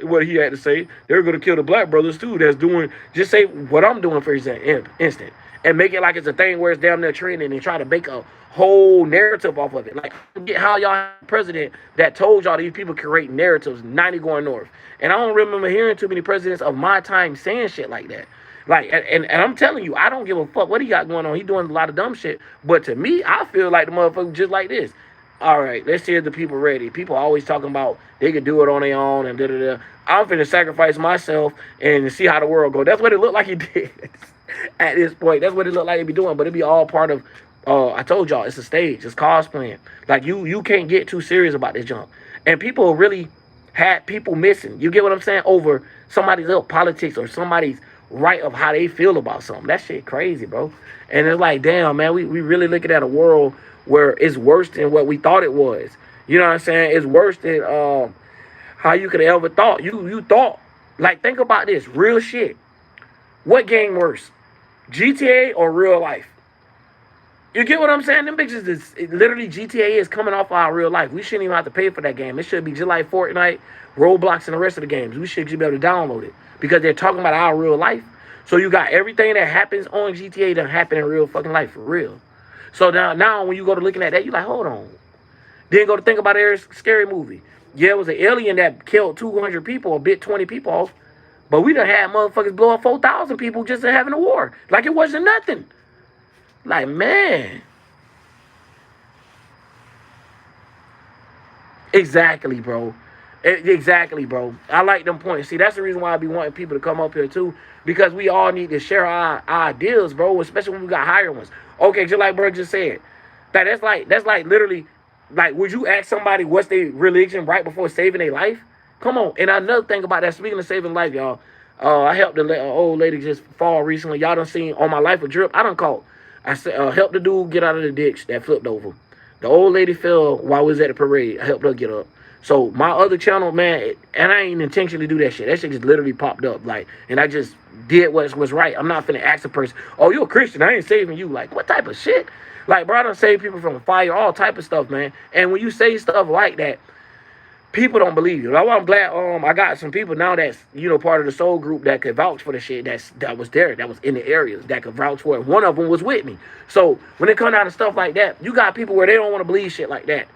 what he had to say. They're gonna kill the black brothers too. That's doing, just say what I'm doing for instant, and make it like it's a thing where it's damn near trending and try to make a whole narrative off of it. Like, get how y'all have a president that told y'all these people create narratives 90 going north. And I don't remember hearing too many presidents of my time saying shit like that. Like, and I'm telling you, I don't give a fuck what he got going on. He doing a lot of dumb shit. But to me, I feel like the motherfucker just like this. All right, let's see if the people ready. People always talking about they can do it on their own and da-da-da. I'm finna sacrifice myself and see how the world go. That's what it looked like he did at this point. That's what it looked like he be doing. But it be all part of, I told y'all, it's a stage. It's cosplaying. Like, you can't get too serious about this junk. And people really had people missing. You get what I'm saying? Over somebody's little politics or somebody's right of how they feel about something. That shit crazy, bro. And it's like, damn, man, we really looking at a world where it's worse than what we thought it was. You know what I'm saying? It's worse than how you could have ever thought. You thought. Like, think about this. Real shit. What game worse? GTA or real life? You get what I'm saying? Them bitches is literally GTA is coming off our real life. We shouldn't even have to pay for that game. It should be just like Fortnite, Roblox, and the rest of the games. We should be able to download it because they're talking about our real life. So you got everything that happens on GTA that happen in real fucking life for real. So now when you go to looking at that, you like, hold on. Then go to think about every scary movie. Yeah, it was an alien that killed 200 people or bit 20 people off. But we done had motherfuckers blow up 4,000 people just in having a war. Like it wasn't nothing. Like, man. Exactly, bro. Exactly, bro. I like them points. See, that's the reason why I be wanting people to come up here, too. Because we all need to share our ideas, bro. Especially when we got higher ones. Okay, just like Berg just said. That's like literally, like, would you ask somebody what's their religion right before saving their life? Come on. And another thing about that, speaking of saving life, y'all, I helped an old lady just fall recently. Y'all done seen On My Life with Drip. I done caught. I said, helped the dude get out of the ditch that flipped over. The old lady fell while we was at the parade. I helped her get up. So my other channel, man, and I ain't intentionally do that shit. That shit just literally popped up. Like, and I just did what's right. I'm not finna ask a person, oh, you a Christian. I ain't saving you. Like, what type of shit? Like, bro, I done saved people from fire, all type of stuff, man. And when you say stuff like that, people don't believe you. That's why I'm glad I got some people now that's, you know, part of the soul group that could vouch for the shit that was there, that was in the areas, that could vouch for it. One of them was with me. So when it comes down to stuff like that, you got people where they don't want to believe shit like that.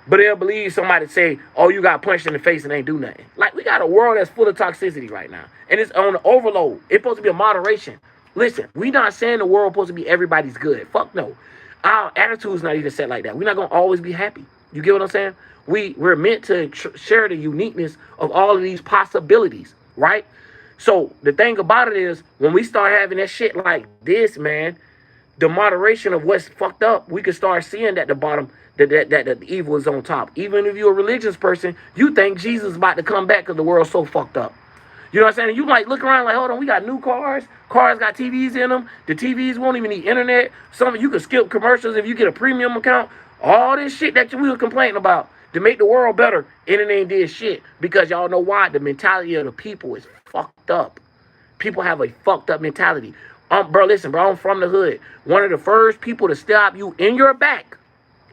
But they'll believe somebody say, oh, you got punched in the face and ain't do nothing. Like, we got a world that's full of toxicity right now. And it's on the overload. It's supposed to be a moderation. Listen, we not saying the world supposed to be everybody's good. Fuck no. Our attitude's not even set like that. We're not going to always be happy. You get what I'm saying? We're meant to share the uniqueness of all of these possibilities, right? So the thing about it is, when we start having that shit like this, man, the moderation of what's fucked up, we can start seeing that the bottom, that the evil is on top. Even if you're a religious person, you think Jesus is about to come back because the world's so fucked up. You know what I'm saying? And you like look around like, hold on, we got new cars. Cars got TVs in them. The TVs won't even need internet. Some you can skip commercials if you get a premium account. All this shit that we were complaining about to make the world better, and it ain't did shit. Because y'all know why? The mentality of the people is fucked up. People have a fucked up mentality. Bro, listen, bro, I'm from the hood. One of the first people to stab you in your back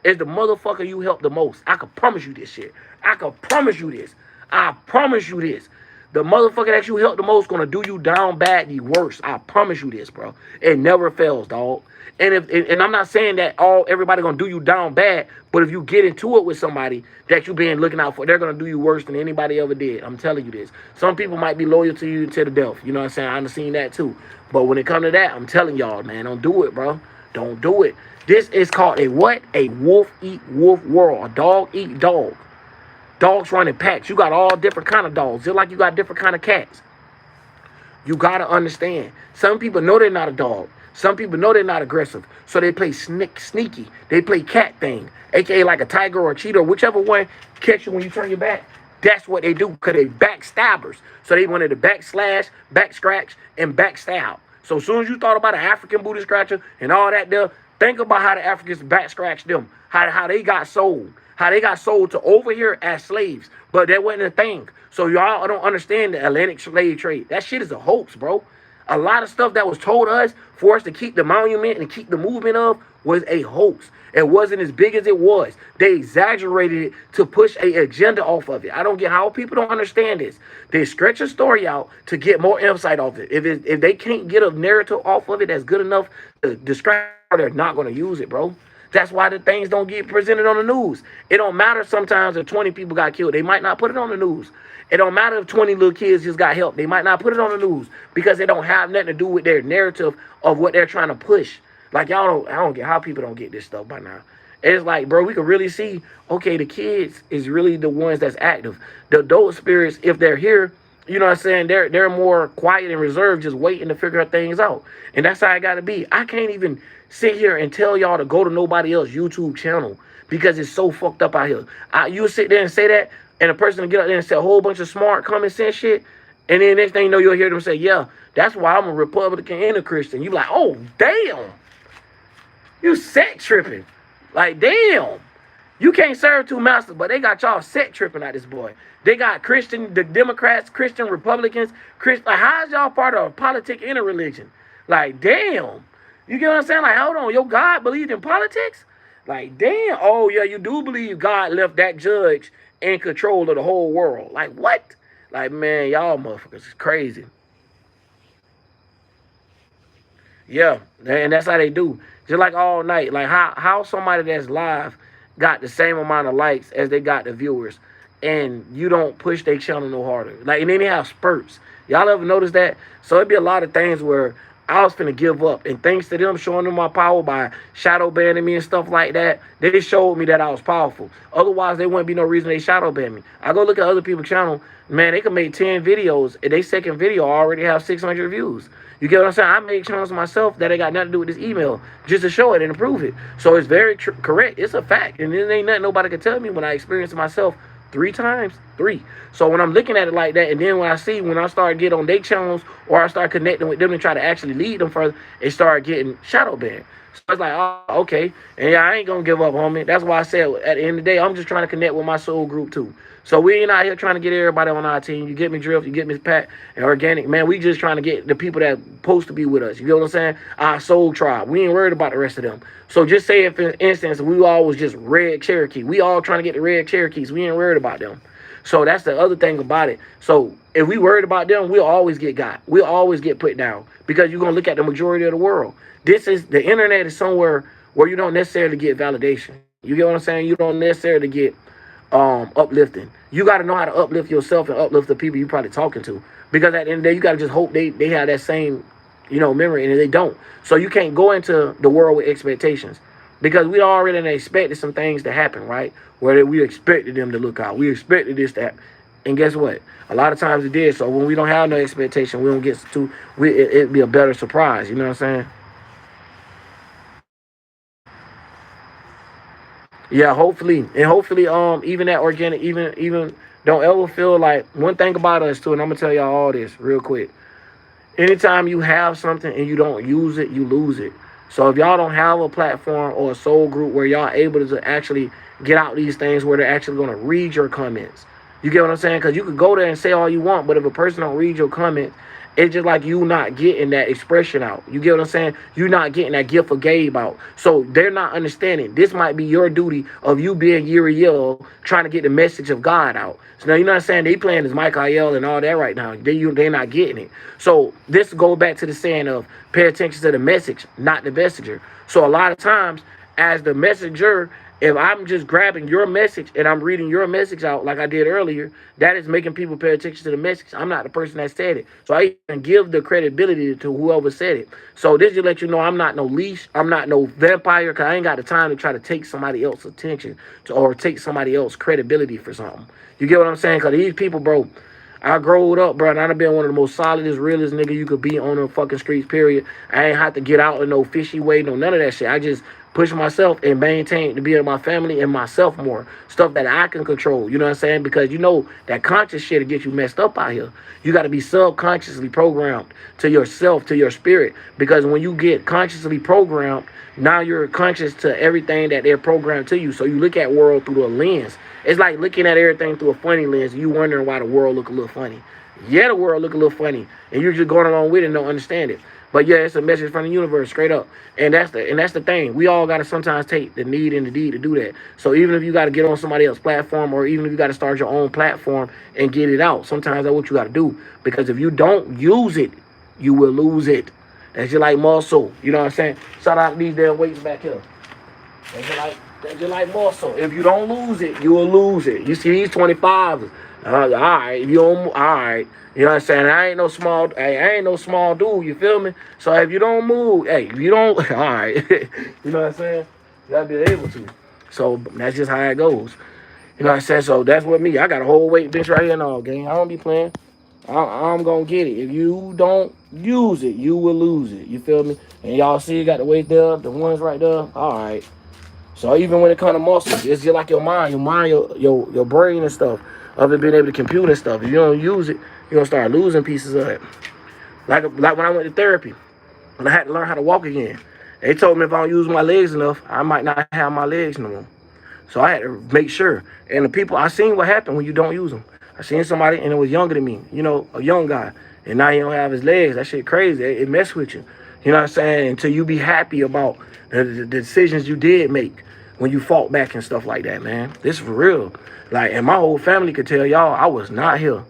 is the motherfucker you helped the most. I can promise you this shit. I can promise you this. I promise you this. The motherfucker that you helped the most gonna do you down bad the worst. I promise you this, bro. It never fails, dog. And I'm not saying that everybody gonna do you down bad, but if you get into it with somebody that you been looking out for, they're gonna do you worse than anybody ever did. I'm telling you this. Some people might be loyal to you to the death. You know what I'm saying? I've seen that too. But when it comes to that, I'm telling y'all, man, don't do it, bro. Don't do it. This is called a what? A wolf eat wolf world. A dog eat dog. Dogs running packs. You got all different kind of dogs. Just like you got different kind of cats. You got to understand. Some people know they're not a dog. Some people know they're not aggressive. So they play sneaky. They play cat thing. AKA like a tiger or a cheetah. Whichever one catch you when you turn your back. That's what they do. Because they backstabbers. So they wanted to backslash, back scratch, and backstab. So as soon as you thought about an African booty scratcher and all that there, think about how the Africans back scratched them. How they got sold. How they got sold to over here as slaves. But that wasn't a thing. So y'all don't understand the Atlantic slave trade. That shit is a hoax, bro. A lot of stuff that was told us for us to keep the monument and keep the movement of was a hoax. It wasn't as big as it was. They exaggerated it to push an agenda off of it. I don't get how people don't understand this. They stretch a story out to get more insight off it. If they can't get a narrative off of it that's good enough to describe, they're not going to use it, bro. That's why the things don't get presented on the news. It don't matter sometimes if 20 people got killed. They might not put it on the news. It don't matter if 20 little kids just got help. They might not put it on the news because it don't have nothing to do with their narrative of what they're trying to push. Like, I don't get how people don't get this stuff by now. It's like, bro, we can really see, okay, the kids is really the ones that's active. The adult spirits, if they're here, you know what I'm saying, they're more quiet and reserved, just waiting to figure things out. And that's how it got to be. I can't even sit here and tell y'all to go to nobody else's YouTube channel because it's so fucked up out here. You'll sit there and say that, and a person will get up there and say a whole bunch of smart common sense shit, and then next thing you know, you'll hear them say, yeah, that's why I'm a Republican and a Christian. You like, oh, damn. You set tripping. Like, damn. You can't serve two masters, but they got y'all set tripping at this boy. They got the Democrats, Christian Republicans, like, how is y'all part of a politic and a religion? Like, damn. You get what I'm saying? Like, hold on, your God believed in politics? Like, damn. Oh, yeah, you do believe God left that judge in control of the whole world. Like, what? Like, man, y'all motherfuckers is crazy. Yeah, and that's how they do. Just like all night. Like, how somebody that's live got the same amount of likes as they got the viewers, and you don't push their channel no harder. Like, and then they have spurts. Y'all ever notice that? So it'd be a lot of things where I was finna give up, and thanks to them showing them my power by shadow banning me and stuff like that, they showed me that I was powerful. Otherwise, there wouldn't be no reason they shadow ban me. I go look at other people's channel, man, they can make 10 videos, and they second video already have 600 views. You get what I'm saying? I make channels myself that ain't got nothing to do with this email, just to show it and prove it. So it's very correct. It's a fact, and there ain't nothing nobody can tell me when I experience it myself 3 times. So when I'm looking at it like that, and then when I start getting on their channels, or I start connecting with them and try to actually lead them further, it start getting shadow banned. So it's like, oh, okay. And yeah, I ain't gonna give up, homie. That's why I said at the end of the day, I'm just trying to connect with my soul group too. So we ain't out here trying to get everybody on our team. You get me, Drift, you get me, Pat, and Organic. Man, we just trying to get the people that supposed to be with us. You get what I'm saying? Our soul tribe. We ain't worried about the rest of them. So just say if, for instance, we all was just red Cherokee. We all trying to get the red Cherokees. We ain't worried about them. So that's the other thing about it. So if we worried about them, we'll always get got. We'll always get put down, because you're going to look at the majority of the world. The internet is somewhere where you don't necessarily get validation. You get what I'm saying? You don't necessarily get uplifting. You got to know how to uplift yourself and uplift the people you're probably talking to. Because at the end of the day, you got to just hope they have that same, memory, and they don't. So you can't go into the world with expectations. Because we already expected some things to happen, right? Where we expected them to look out. We expected this to happen. And guess what? A lot of times it did. So when we don't have no expectation, we don't get to, it'd be a better surprise. You know what I'm saying? Yeah, hopefully. And hopefully, even that Organic, even don't ever feel like, one thing about us too, and I'm gonna tell y'all all this real quick. Anytime you have something and you don't use it, you lose it. So if y'all don't have a platform or a soul group where y'all able to actually get out these things where they're actually going to read your comments, you get what I'm saying? Because you could go there and say all you want, but if a person don't read your comments, it's just like you not getting that expression out. You get what I'm saying? You're not getting that gift of Gabe out. So they're not understanding. This might be your duty of you being Uriel, trying to get the message of God out. So now, you know what I'm saying? They playing as Michael and all that right now. They're not getting it. So this goes back to the saying of pay attention to the message, not the messenger. So a lot of times, as the messenger, if I'm just grabbing your message and I'm reading your message out like I did earlier, that is making people pay attention to the message. I'm not the person that said it. So I can give the credibility to whoever said it. So this just let you know I'm not no leash. I'm not no vampire, because I ain't got the time to try to take somebody else's attention or take somebody else's credibility for something. You get what I'm saying? Because these people, bro, I growed up, bro, and I've been one of the most solidest, realest nigga you could be on the fucking streets, period. I ain't have to get out in no fishy way, no none of that shit. I just push myself and maintain to be in my family and myself more. Stuff that I can control, you know what I'm saying? Because you know that conscious shit will get you messed up out here. You got to be subconsciously programmed to yourself, to your spirit. Because when you get consciously programmed, now you're conscious to everything that they're programmed to you. So you look at world through a lens. It's like looking at everything through a funny lens. You wondering why the world look a little funny. Yeah, the world look a little funny, and you're just going along with it and don't understand it. But yeah, it's a message from the universe, straight up. And that's the thing. We all gotta sometimes take the need and the deed to do that. So even if you gotta get on somebody else's platform, or even if you gotta start your own platform and get it out, sometimes that's what you gotta do. Because if you don't use it, you will lose it. That's just like muscle. You know what I'm saying? Shout out to these damn weights back here. That's just like muscle. If you don't lose it, you will lose it. You see these 25s. All right, you don't. All right, you know what I'm saying? I ain't no small dude. You feel me? So if you don't move, hey, if you don't, all right, you know what I'm saying? You gotta be able to. So that's just how it goes. You know what I'm saying? So that's what me. I got a whole weight bench right here and all, gang. I don't be playing. I'm gonna get it. If you don't use it, you will lose it. You feel me? And y'all see, you got the weight there, the ones right there. All right. So even when it comes to muscles, it's just like your mind, your brain and stuff, of it being able to compute and stuff. If you don't use it, you're gonna start losing pieces of it. Like when I went to therapy, and I had to learn how to walk again. They told me if I don't use my legs enough, I might not have my legs no more. So I had to make sure. And the people, I seen what happened when you don't use them. I seen somebody and it was younger than me, you know, a young guy, and now he don't have his legs. That shit crazy. It mess with you. You know what I'm saying? Until you be happy about the decisions you did make when you fought back and stuff like that, man. This for real. Like, and my whole family could tell y'all I was not here.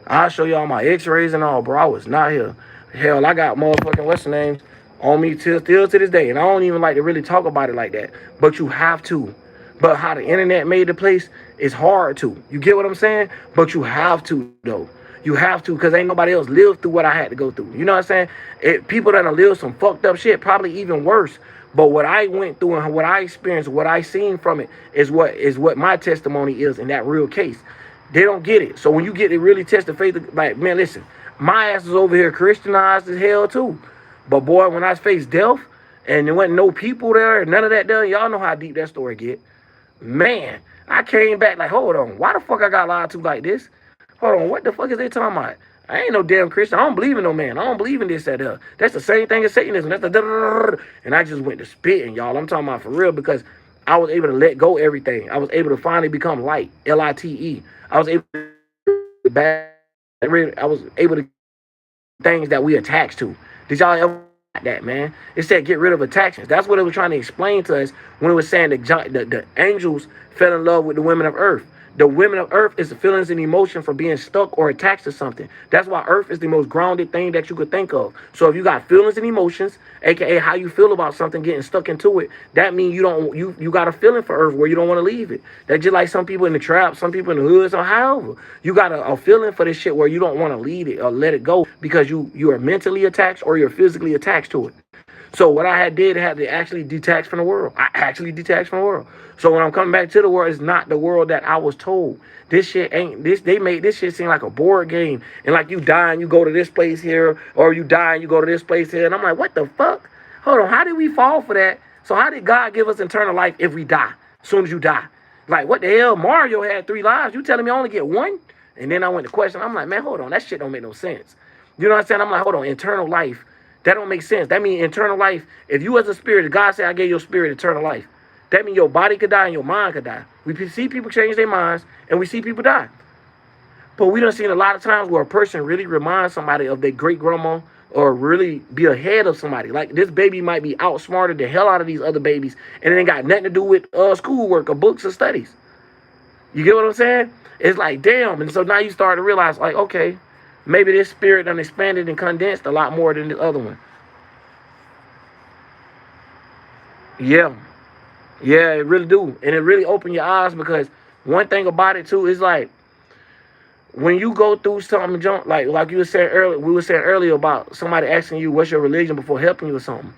I'll show y'all my x-rays and all, bro. I was not here. Hell, I got motherfucking what's the names on me still to this day. And I don't even like to really talk about it like that. But you have to. But how the internet made the place is hard to. You get what I'm saying? But you have to, though. You have to, because ain't nobody else lived through what I had to go through. You know what I'm saying? People that have lived some fucked up shit, probably even worse. But what I went through and what I experienced, what I seen from it is what my testimony is in that real case. They don't get it. So when you get to really test the faith, like, man, listen, my ass is over here Christianized as hell too. But boy, when I faced death and there wasn't no people there, none of that done, y'all know how deep that story get. Man, I came back like, hold on, why the fuck I got lied to like this? Hold on, what the fuck is they talking about? I ain't no damn Christian. I don't believe in no man. I don't believe in this, that, that's the same thing as Satanism. That's the and I just went to spitting, y'all. I'm talking about for real because I was able to let go everything. I was able to finally become light, L-I-T-E. I was able to I was able to things that we attach to. Did y'all ever that, man? It said get rid of attachments. That's what it was trying to explain to us when it was saying the angels fell in love with the women of earth. The women of earth is the feelings and emotion from being stuck or attached to something. That's why earth is the most grounded thing that you could think of. So if you got feelings and emotions, aka how you feel about something getting stuck into it, that means you got a feeling for earth where you don't want to leave it. That's just like some people in the trap, some people in the hoods, or however. You got a feeling for this shit where you don't want to leave it or let it go because you are mentally attached or you're physically attached to it. So what I had to actually detach from the world. I actually detached from the world. So when I'm coming back to the world, it's not the world that I was told. This shit ain't this. They made this shit seem like a board game, and like you die and you go to this place here, or you die and you go to this place here. And I'm like, what the fuck? Hold on, how did we fall for that? So how did God give us eternal life if we die? As soon as you die, like what the hell? Mario had 3 lives. You telling me I only get 1? And then I went to question. I'm like, man, hold on, that shit don't make no sense. You know what I'm saying? I'm like, hold on, eternal life. That don't make sense. That means eternal life. If you as a spirit, God said, I gave your spirit eternal life. That means your body could die and your mind could die. We see people change their minds and we see people die. But we done seen a lot of times where a person really reminds somebody of their great grandma or really be ahead of somebody. Like this baby might be outsmarted the hell out of these other babies and it ain't got nothing to do with schoolwork or books or studies. You get what I'm saying? It's like, damn. And so now you start to realize, like, okay, maybe this spirit done expanded and condensed a lot more than the other one. Yeah. Yeah, it really do. And it really opened your eyes because one thing about it too is like when you go through something, like you were saying earlier, we were saying earlier about somebody asking you what's your religion before helping you with something.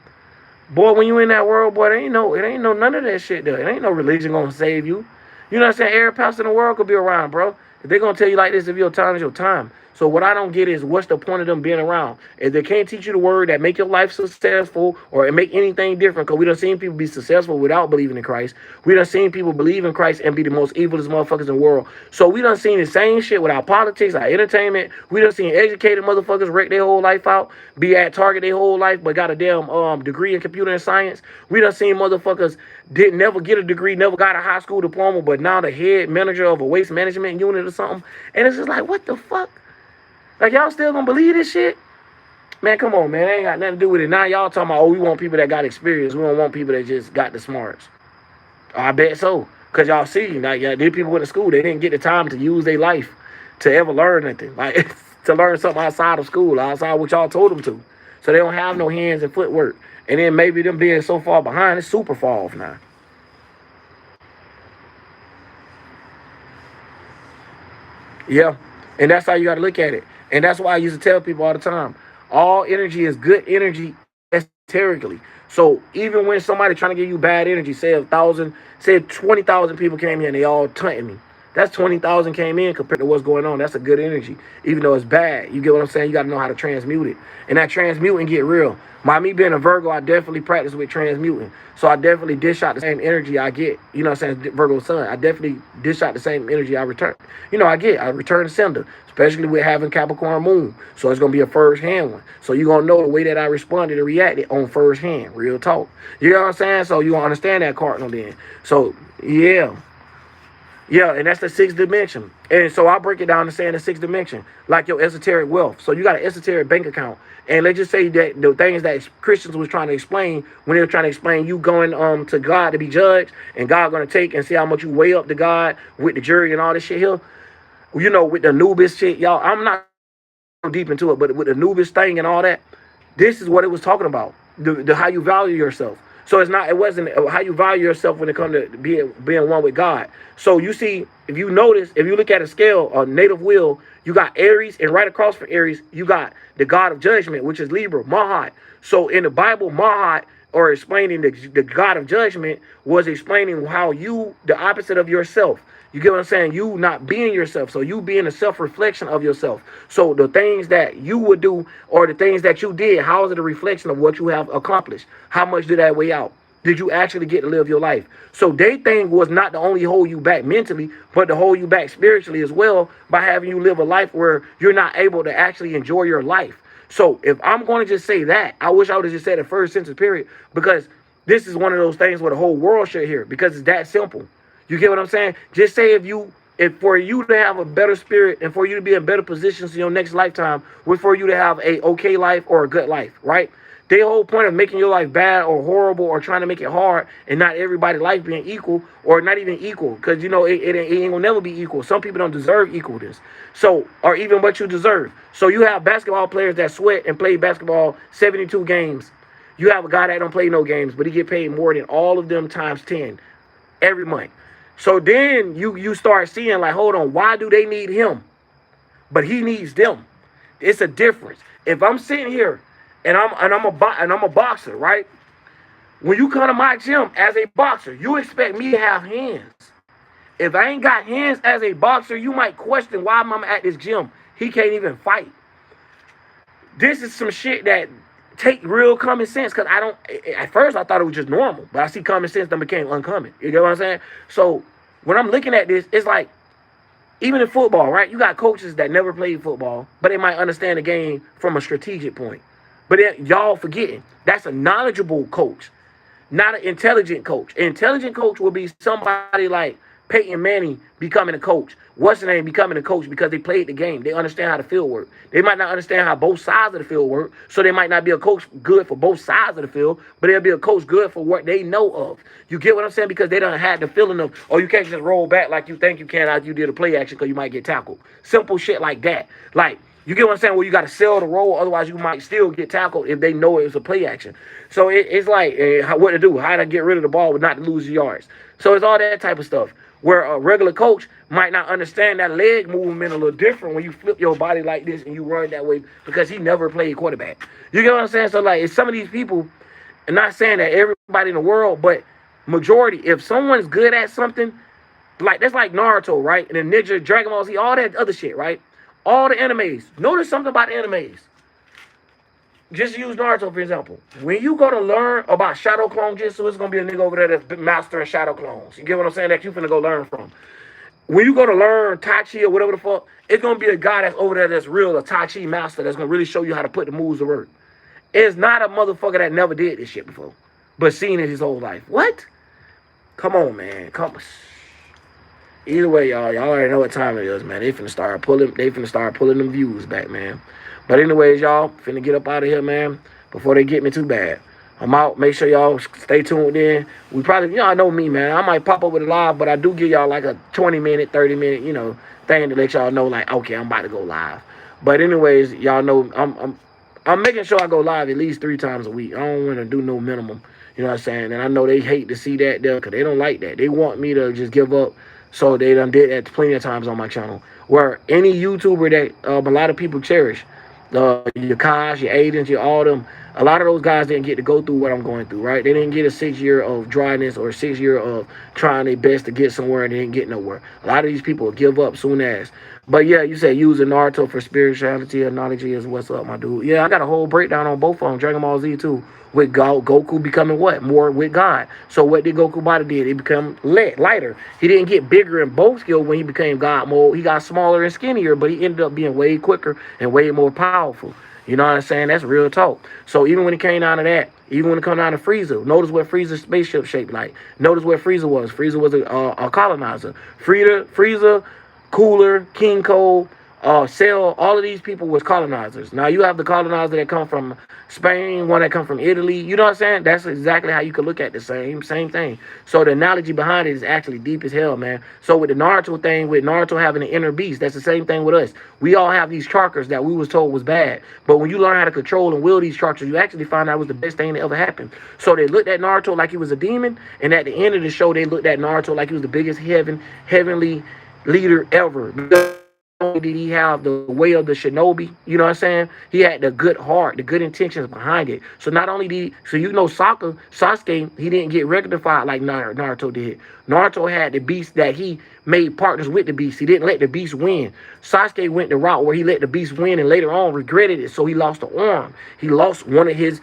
Boy, when you in that world, boy, it ain't no none of that shit there. It ain't no religion gonna save you. You know what I'm saying? Every pastor in the world could be around, bro. If they're gonna tell you like this, if your time is your time. So what I don't get is what's the point of them being around? If they can't teach you the word that make your life successful or make anything different, because we done seen people be successful without believing in Christ. We done seen people believe in Christ and be the most evilest motherfuckers in the world. So we done seen the same shit with our politics, our entertainment. We done seen educated motherfuckers wreck their whole life out, be at Target their whole life, but got a damn degree in computer and science. We done seen motherfuckers didn't never get a degree, never got a high school diploma, but now the head manager of a waste management unit or something. And it's just like, what the fuck? Like, y'all still gonna believe this shit? Man, come on, man. It ain't got nothing to do with it. Now y'all talking about, oh, we want people that got experience. We don't want people that just got the smarts. I bet so. Because y'all see, like, these people went to school. They didn't get the time to use their life to ever learn anything. Like, to learn something outside of school, outside what y'all told them to. So they don't have no hands and footwork. And then maybe them being so far behind, it's super far off now. Yeah. And that's how you got to look at it. And that's why I used to tell people all the time, all energy is good energy esoterically. So even when somebody trying to give you bad energy, say 20,000 people came here and they all taunting me. That's 20,000 came in compared to what's going on. That's a good energy, even though it's bad. You get what I'm saying? You got to know how to transmute it. And that transmuting get real. By me being a Virgo, I definitely practice with transmuting. So I definitely dish out the same energy I get. You know what I'm saying? Virgo sun. I definitely dish out the same energy I return. You know, I return the sender, especially with having Capricorn moon. So it's going to be a first hand one. So you're going to know the way that I responded and reacted on first hand. Real talk. You know what I'm saying? So you going to understand that cardinal then. So, yeah. Yeah, and that's the sixth dimension. And so I break it down to saying the sixth dimension, like your esoteric wealth. So you got an esoteric bank account. And let's just say that the things that Christians was trying to explain when they were trying to explain you going to God to be judged, and God gonna take and see how much you weigh up to God with the jury and all this shit here. You know, with the Anubis shit, y'all. I'm not deep into it, but with the Anubis thing and all that, this is what it was talking about. The how you value yourself. So it wasn't how you value yourself when it comes to being one with God. So you see, if you notice, if you look at a scale, a native wheel, you got Aries, and right across from Aries, you got the God of judgment, which is Libra, Mahat. So in the Bible, Mahat, or explaining the God of judgment, was explaining how you, the opposite of yourself. You get what I'm saying? You not being yourself. So you being a self-reflection of yourself. So the things that you would do or the things that you did, how is it a reflection of what you have accomplished? How much did that weigh out? Did you actually get to live your life? So their thing was not to only hold you back mentally, but to hold you back spiritually as well by having you live a life where you're not able to actually enjoy your life. So if I'm going to just say that, I wish I would have just said the first sentence period, because this is one of those things where the whole world should hear, because it's that simple. You get what I'm saying? Just say if for you to have a better spirit and for you to be in better positions in your next lifetime, was for you to have a okay life or a good life, right? The whole point of making your life bad or horrible or trying to make it hard and not everybody's life being equal or not even equal, because you know it ain't gonna never be equal. Some people don't deserve equalness, so or even what you deserve. So you have basketball players that sweat and play basketball 72 games. You have a guy that don't play no games, but he get paid more than all of them times 10 every month. So then you start seeing like, hold on, why do they need him, but he needs them? It's a difference. If I'm sitting here and I'm a boxer, right? When you come to my gym as a boxer, you expect me to have hands. If I ain't got hands as a boxer, you might question why I'm at this gym. He can't even fight. This is some shit that take real common sense, because I don't, at first I thought it was just normal, but I see common sense that became uncommon. You get what I'm saying? So when I'm looking at this, it's like, even in football, right? You got coaches that never played football, but they might understand the game from a strategic point. But then y'all forgetting, that's a knowledgeable coach, not an intelligent coach. An intelligent coach will be somebody like Peyton Manning becoming a coach. What's the name becoming a coach because they played the game. They understand how the field work. They might not understand how both sides of the field work, so they might not be a coach good for both sides of the field, but they'll be a coach good for what they know of. You get what I'm saying? Because they done had the feeling of, oh, you can't just roll back like you think you can after you did a play action because you might get tackled. Simple shit like that. Like, you get what I'm saying? Well, you got to sell the role, otherwise you might still get tackled if they know it was a play action. So it's like what to do, how to get rid of the ball but not to lose yards. So it's all that type of stuff, where a regular coach might not understand that leg movement a little different when you flip your body like this and you run that way, because he never played quarterback. You get what I'm saying? So like, it's some of these people, and not saying that everybody in the world, but majority, if someone's good at something, like that's like Naruto, right? And then Ninja, Dragon Ball Z, all that other shit, right? All the animes. Notice something about the animes. Just use Naruto, for example. When you go to learn about Shadow Clone Jutsu, it's going to be a nigga over there that's mastering Shadow Clones. You get what I'm saying? That you finna go learn from. When you go to learn Tai Chi or whatever the fuck, it's going to be a guy that's over there that's real, a Tai Chi master that's going to really show you how to put the moves to work. It's not a motherfucker that never did this shit before, but seen it his whole life. What? Come on, man. Come on. Either way, y'all already know what time it is, man. They finna start pulling them views back, man. But anyways, y'all, finna get up out of here, man, before they get me too bad. I'm out. Make sure y'all stay tuned in. We probably, y'all know me, man. I might pop up with a live, but I do give y'all like a 20-minute, 30-minute, thing to let y'all know, like, okay, I'm about to go live. But anyways, y'all know I'm making sure I go live at least 3 times a week. I don't want to do no minimum. You know what I'm saying? And I know they hate to see that there, because they don't like that. They want me to just give up. So they done did that plenty of times on my channel. Where any YouTuber that a lot of people cherish, your Kaz, your Aidens, your all them, a lot of those guys didn't get to go through what I'm going through, right? They didn't get a 6 year of dryness or a 6 year of trying their best to get somewhere and they didn't get nowhere. A lot of these people give up soon as. But yeah, you said using Naruto for spirituality and knowledge is what's up, my dude. Yeah, I got a whole breakdown on both of them. Dragon Ball Z too. With Goku becoming what? More with God. So what did Goku body did? He become lighter. He didn't get bigger in both skill when he became God mode. He got smaller and skinnier, but he ended up being way quicker and way more powerful. You know what I'm saying? That's real talk. So even when it came down to that, Even when it comes down to Frieza, notice what Frieza's spaceship shaped like. Notice where Frieza was. Frieza was a colonizer. Frieza, Cooler, King Cole, Cell, all of these people was colonizers. Now you have the colonizer that come from Spain, one that come from Italy. You know what I'm saying? That's exactly how you could look at the same thing. So the analogy behind it is actually deep as hell, man. So with the Naruto thing, with Naruto having the inner beast, that's the same thing with us. We all have these chakras that we was told was bad. But when you learn how to control and will these chakras, you actually find out it was the best thing that ever happened. So they looked at Naruto like he was a demon, and at the end of the show, they looked at Naruto like he was the biggest heavenly leader ever. Did he have the way of the shinobi? You know what I'm saying? He had the good heart, the good intentions behind it. So not only did Sasuke, he didn't get rectified like Naruto did. Naruto had the beast that he made partners with the beast. He didn't let the beast win. Sasuke went the route where he let the beast win and later on regretted it. So he lost the arm. He lost one of his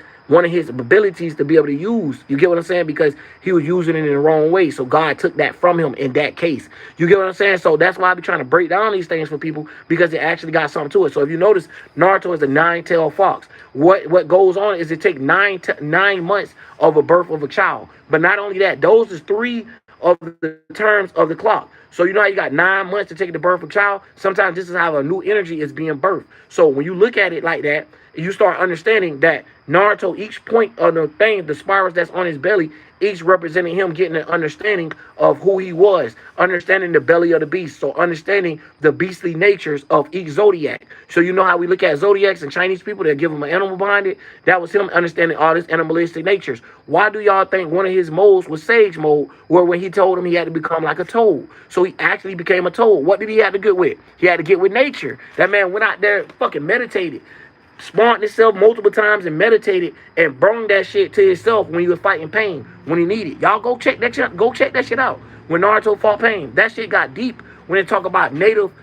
abilities to be able to use. You get what I'm saying? Because he was using it in the wrong way. So God took that from him in that case. You get what I'm saying? So that's why I be trying to break down these things for people, because it actually got something to it. So if you notice, Naruto is a 9-tailed fox. What goes on is it takes 9 months of a birth of a child. But not only that, those is 3 of the terms of the clock. So you know how you got 9 months to take the birth of a child? Sometimes this is how a new energy is being birthed. So when you look at it like that, you start understanding that Naruto, each point of the thing, the spirals that's on his belly, each representing him getting an understanding of who he was, understanding the belly of the beast, so understanding the beastly natures of each zodiac. So you know how we look at zodiacs and Chinese people that give him an animal behind it? That was him understanding all his animalistic natures. Why do y'all think one of his modes was Sage Mode, where when he told him he had to become like a toad? So he actually became a toad. What did he have to get with? He had to get with nature. That man went out there, fucking meditated, spawned himself multiple times and meditated and burned that shit to himself when he was fighting pain, when he needed. Y'all go check that shit. Go check that shit out. When Naruto fought pain, that shit got deep. When they talk about native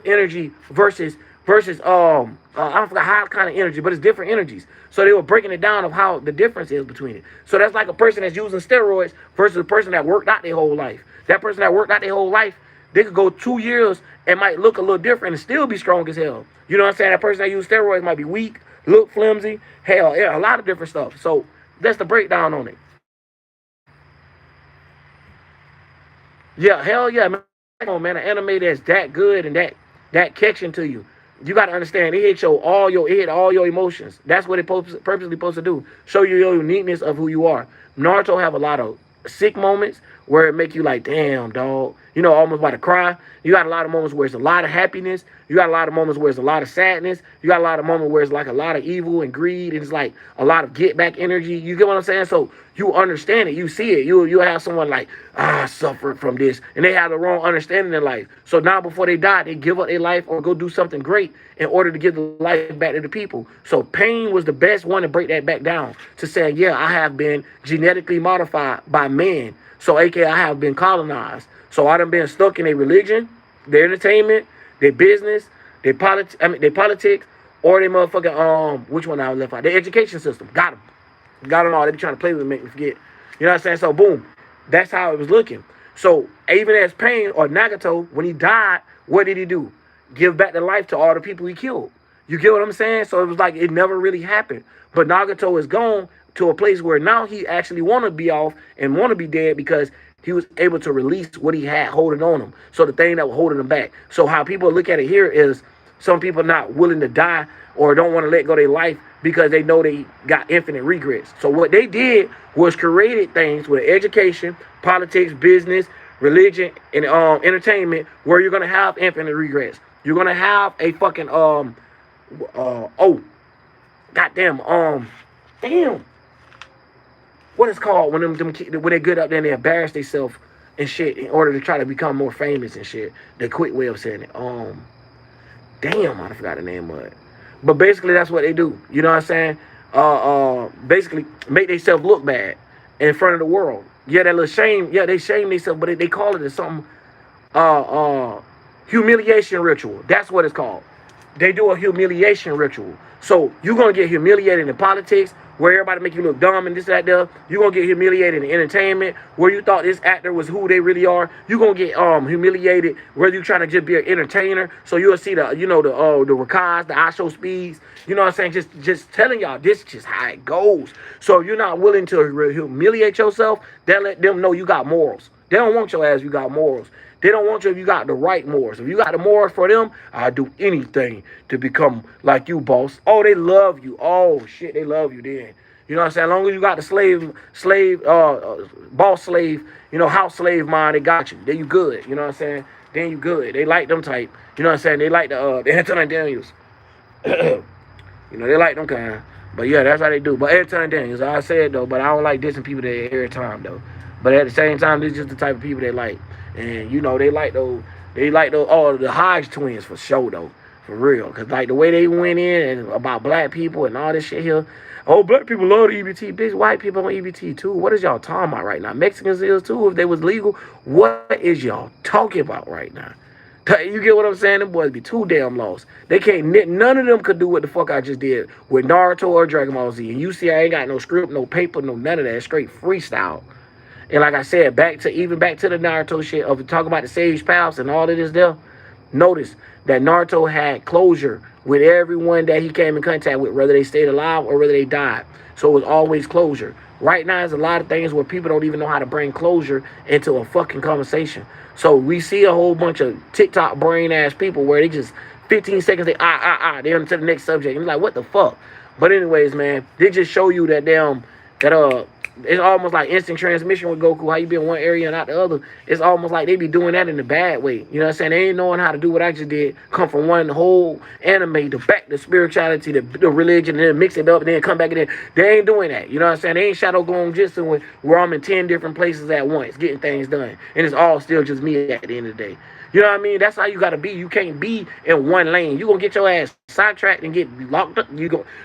energy versus I don't forget how kind of energy, but it's different energies. So they were breaking it down of how the difference is between it. So that's like a person that's using steroids versus a person that worked out their whole life. That person that worked out their whole life, they could go 2 years and might look a little different and still be strong as hell. You know what I'm saying? That person that used steroids might be weak, look flimsy, hell, yeah, a lot of different stuff. So that's the breakdown on it. Yeah, hell yeah, man. Come on, man. An anime that's that good and that catching to you. You got to understand, it hit all your emotions. That's what it purposely supposed to do. Show you your uniqueness of who you are. Naruto have a lot of sick moments where it make you like, damn, dog. You know, almost about to cry. You got a lot of moments where it's a lot of happiness. You got a lot of moments where it's a lot of sadness. You got a lot of moments where it's like a lot of evil and greed. And it's like a lot of get back energy. You get what I'm saying? So you understand it. You see it. You have someone like, I suffered from this. And they have the wrong understanding in life. So now before they die, they give up their life or go do something great in order to give the life back to the people. So pain was the best one to break that back down. To say, yeah, I have been genetically modified by man. So aka I have been colonized. So I done been stuck in their religion, their entertainment, their business, their politics, or their motherfucking which one I left out? Their education system. Got them all. They be trying to play with me, make me forget. You know what I'm saying? So boom, that's how it was looking. So even as Pain or Nagato, when he died, what did he do? Give back the life to all the people he killed. You get what I'm saying? So it was like it never really happened. But Nagato is gone to a place where now he actually want to be off and want to be dead because he was able to release what he had holding on him. So the thing that was holding him back. So how people look at it here is some people not willing to die or don't want to let go of their life because they know they got infinite regrets. So what they did was created things with education, politics, business, religion, and entertainment where you're going to have infinite regrets. You're going to have a fucking, what it's called when when they get up there and they embarrass themselves and shit in order to try to become more famous and shit. The quick way of saying it. I forgot the name of it. But basically that's what they do. You know what I'm saying? Basically make themselves look bad in front of the world. Yeah, that little shame. Yeah, they shame themselves, but they call it as something humiliation ritual. That's what it's called. They do a humiliation ritual. So you're gonna get humiliated in politics where everybody make you look dumb and this, that, there. You're going to get humiliated in entertainment, where you thought this actor was who they really are. You're going to get humiliated, whether you're trying to just be an entertainer. So you'll see the, you know, the Rakas, the I Show Speeds, you know what I'm saying? Just telling y'all, this is just how it goes. So if you're not willing to humiliate yourself, then let them know you got morals. They don't want your ass if you got morals. They don't want you if you got the right morals. If you got the morals for them, I'll do anything to become like you, boss. Oh, they love you. Oh, shit, they love you then. You know what I'm saying? As long as you got the boss slave, you know, house slave mind, they got you. Then you good. You know what I'm saying? Then you good. They like them type. You know what I'm saying? They like the Anthony Daniels. You know, they like them kind. But yeah, that's how they do. But Anthony Daniels, I said though, but I don't like dissing people that every time though. But at the same time, this is just the type of people they like. And, you know, they like those, the Hodge twins for sure, though. For real. Because, like, the way they went in and about black people and all this shit here. Oh, black people love the EBT. Bitch, white people on EBT, too. What is y'all talking about right now? Mexicans is, too, if they was legal. What is y'all talking about right now? You get what I'm saying? Them boys be too damn lost. They can't, none of them could do what the fuck I just did with Naruto or Dragon Ball Z. And you see, I ain't got no script, no paper, no none of that. Straight freestyle. And like I said, back to the Naruto shit of talking about the Sage Palace and all of this there. Notice that Naruto had closure with everyone that he came in contact with, whether they stayed alive or whether they died. So it was always closure. Right now, there's a lot of things where people don't even know how to bring closure into a fucking conversation. So we see a whole bunch of TikTok brain ass people where they just 15 seconds, they they're on to the next subject. And you're like, what the fuck? But anyways, man, they just show you that it's almost like instant transmission with Goku, how you be in one area and out the other. It's almost like they be doing that in a bad way. You know what I'm saying? They ain't knowing how to do what I just did. Come from one whole anime to back the spirituality, the religion, and then mix it up and then come back in. They ain't doing that. You know what I'm saying? They ain't Shadow Gon Jitsu where I'm in 10 different places at once getting things done. And it's all still just me at the end of the day. You know what I mean? That's how you got to be. You can't be in one lane. You going to get your ass sidetracked and get locked up.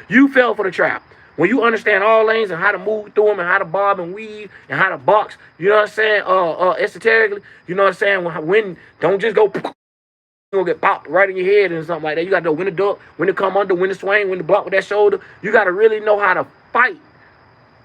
You fell for the trap. When you understand all lanes and how to move through them and how to bob and weave and how to box, you know what I'm saying? Esoterically, you know what I'm saying? When don't just go, you're gonna get popped right in your head and something like that. You got to know when to duck, when to come under, when to swing, when to block with that shoulder. You got to really know how to fight.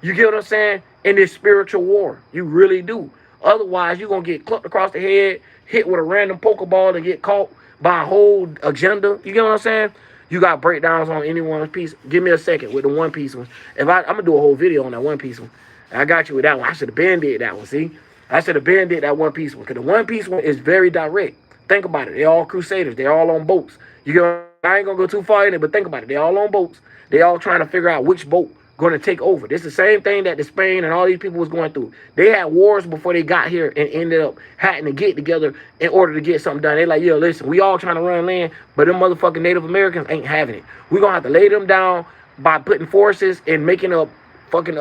You get what I'm saying? In this spiritual war, you really do. Otherwise, you're gonna get clubbed across the head, hit with a random Pokeball, and get caught by a whole agenda. You get what I'm saying? You got breakdowns on any one piece. Give me a second with the One Piece one. I'm gonna do a whole video on that One Piece one. I got you with that one. I should have been did that one. See, I should have been did that One Piece one because the One Piece one is very direct. Think about it. They're all crusaders. They're all on boats. I ain't gonna go too far in it, but think about it. They're all on boats. They all trying to figure out which boat going to take over. This is the same thing that the Spain and all these people was going through. They had wars before they got here and ended up having to get together in order to get something done. They like, yo, listen, we all trying to run land, but them motherfucking Native Americans ain't having it. We're going to have to lay them down by putting forces and making up fucking,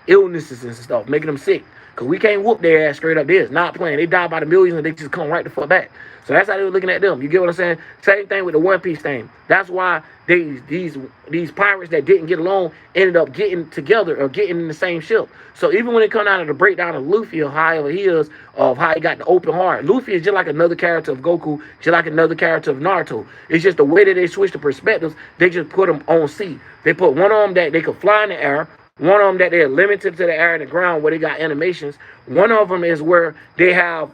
illnesses and stuff, making them sick. Because we can't whoop their ass straight up. This not playing. They die by the millions and they just come right the fuck back. So that's how they were looking at them. You get what I'm saying? Same thing with the One Piece thing. That's why these pirates that didn't get along ended up getting together or getting in the same ship. So even when it comes out of the breakdown of Luffy or however he is, of how he got the open heart, Luffy is just like another character of Goku, just like another character of Naruto. It's just the way that they switch the perspectives. They just put them on sea. They put one of them that they could fly in the air. One of them that they're limited to the air and the ground where they got animations. One of them is where they have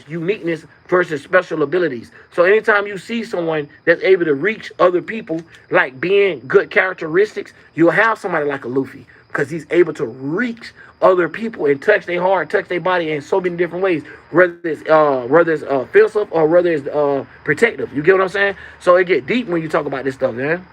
uniqueness versus special abilities. So anytime you see someone that's able to reach other people, like being good characteristics, you'll have somebody like a Luffy because he's able to reach other people and touch their heart, touch their body in so many different ways, whether it's offensive or whether it's protective. You get what I'm saying? So it get deep when you talk about this stuff, man.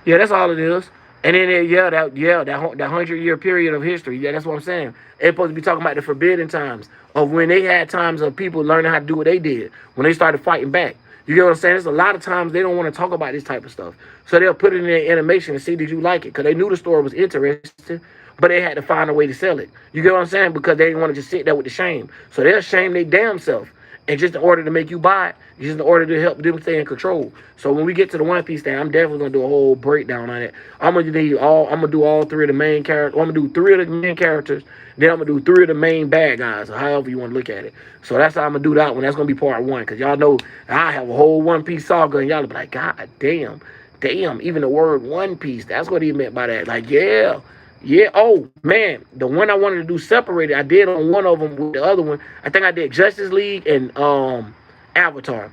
Yeah, that's all it is. And then, that 100-year period of history, yeah, that's what I'm saying. It's supposed to be talking about the forbidden times of when they had times of people learning how to do what they did, when they started fighting back. You get what I'm saying? There's a lot of times they don't want to talk about this type of stuff. So they'll put it in their animation and see, did you like it? Because they knew the story was interesting, but they had to find a way to sell it. You get what I'm saying? Because they didn't want to just sit there with the shame. So they'll shame their damn self. And just in order to make you buy it, just in order to help them stay in control. So when we get to the One Piece thing, I'm definitely gonna do a whole breakdown on it. I'm gonna do all three of the main characters. I'm gonna do 3 of the main characters. Then I'm gonna do 3 of the main bad guys, or however you want to look at it. So that's how I'm gonna do that one. That's gonna be part 1, because y'all know I have a whole One Piece saga, and y'all be like, God damn, Damn, even the word One Piece, that's what he meant by that. Like, yeah. Yeah. Oh man, the one I wanted to do separated, I did on one of them with the other one. I think I did Justice League and Avatar.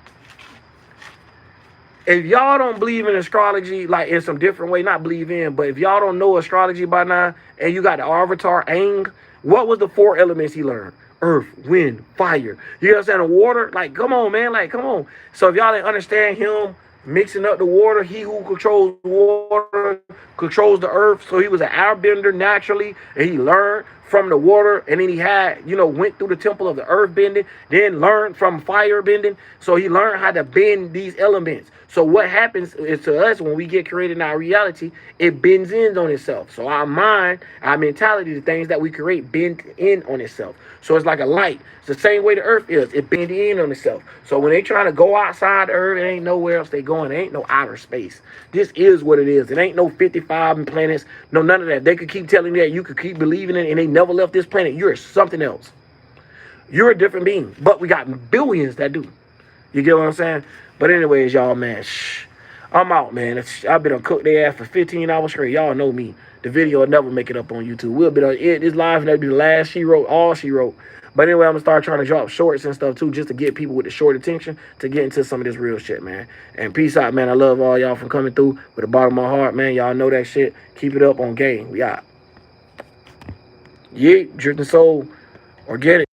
If y'all don't believe in astrology, like in some different way, not believe in, but if y'all don't know astrology by now, and you got the Avatar Aang, what was the 4 elements he learned? Earth, wind, fire. You understand the water? Like, come on, man. Like, come on. So if y'all didn't understand him mixing up the water, he who controls water controls the earth. So he was an airbender naturally, and he learned from the water, and then he had, went through the temple of the earth bending, then learned from fire bending. So he learned how to bend these elements. So what happens is to us when we get created in our reality, it bends in on itself. So our mind, our mentality, the things that we create bend in on itself. So it's like a light. It's the same way the earth is. It bends in on itself. So when they trying to go outside the earth, it ain't nowhere else they going. It ain't no outer space. This is what it is. It ain't no 55 planets. No, none of that. They could keep telling you that. You could keep believing it, and they never left this planet. You're something else. You're a different being. But we got billions that do. You get what I'm saying? But anyways, y'all, man, I'm out, man. I've been on cook their ass for 15 hours straight. Y'all know me. The video will never make it up on YouTube. We'll be on it. This live, and that'll be the last she wrote, all she wrote. But anyway, I'm going to start trying to drop shorts and stuff, too, just to get people with the short attention to get into some of this real shit, man. And peace out, man. I love all y'all for coming through with the bottom of my heart, man. Y'all know that shit. Keep it up on game. We out. Yeah, Drifting Soul, Organic.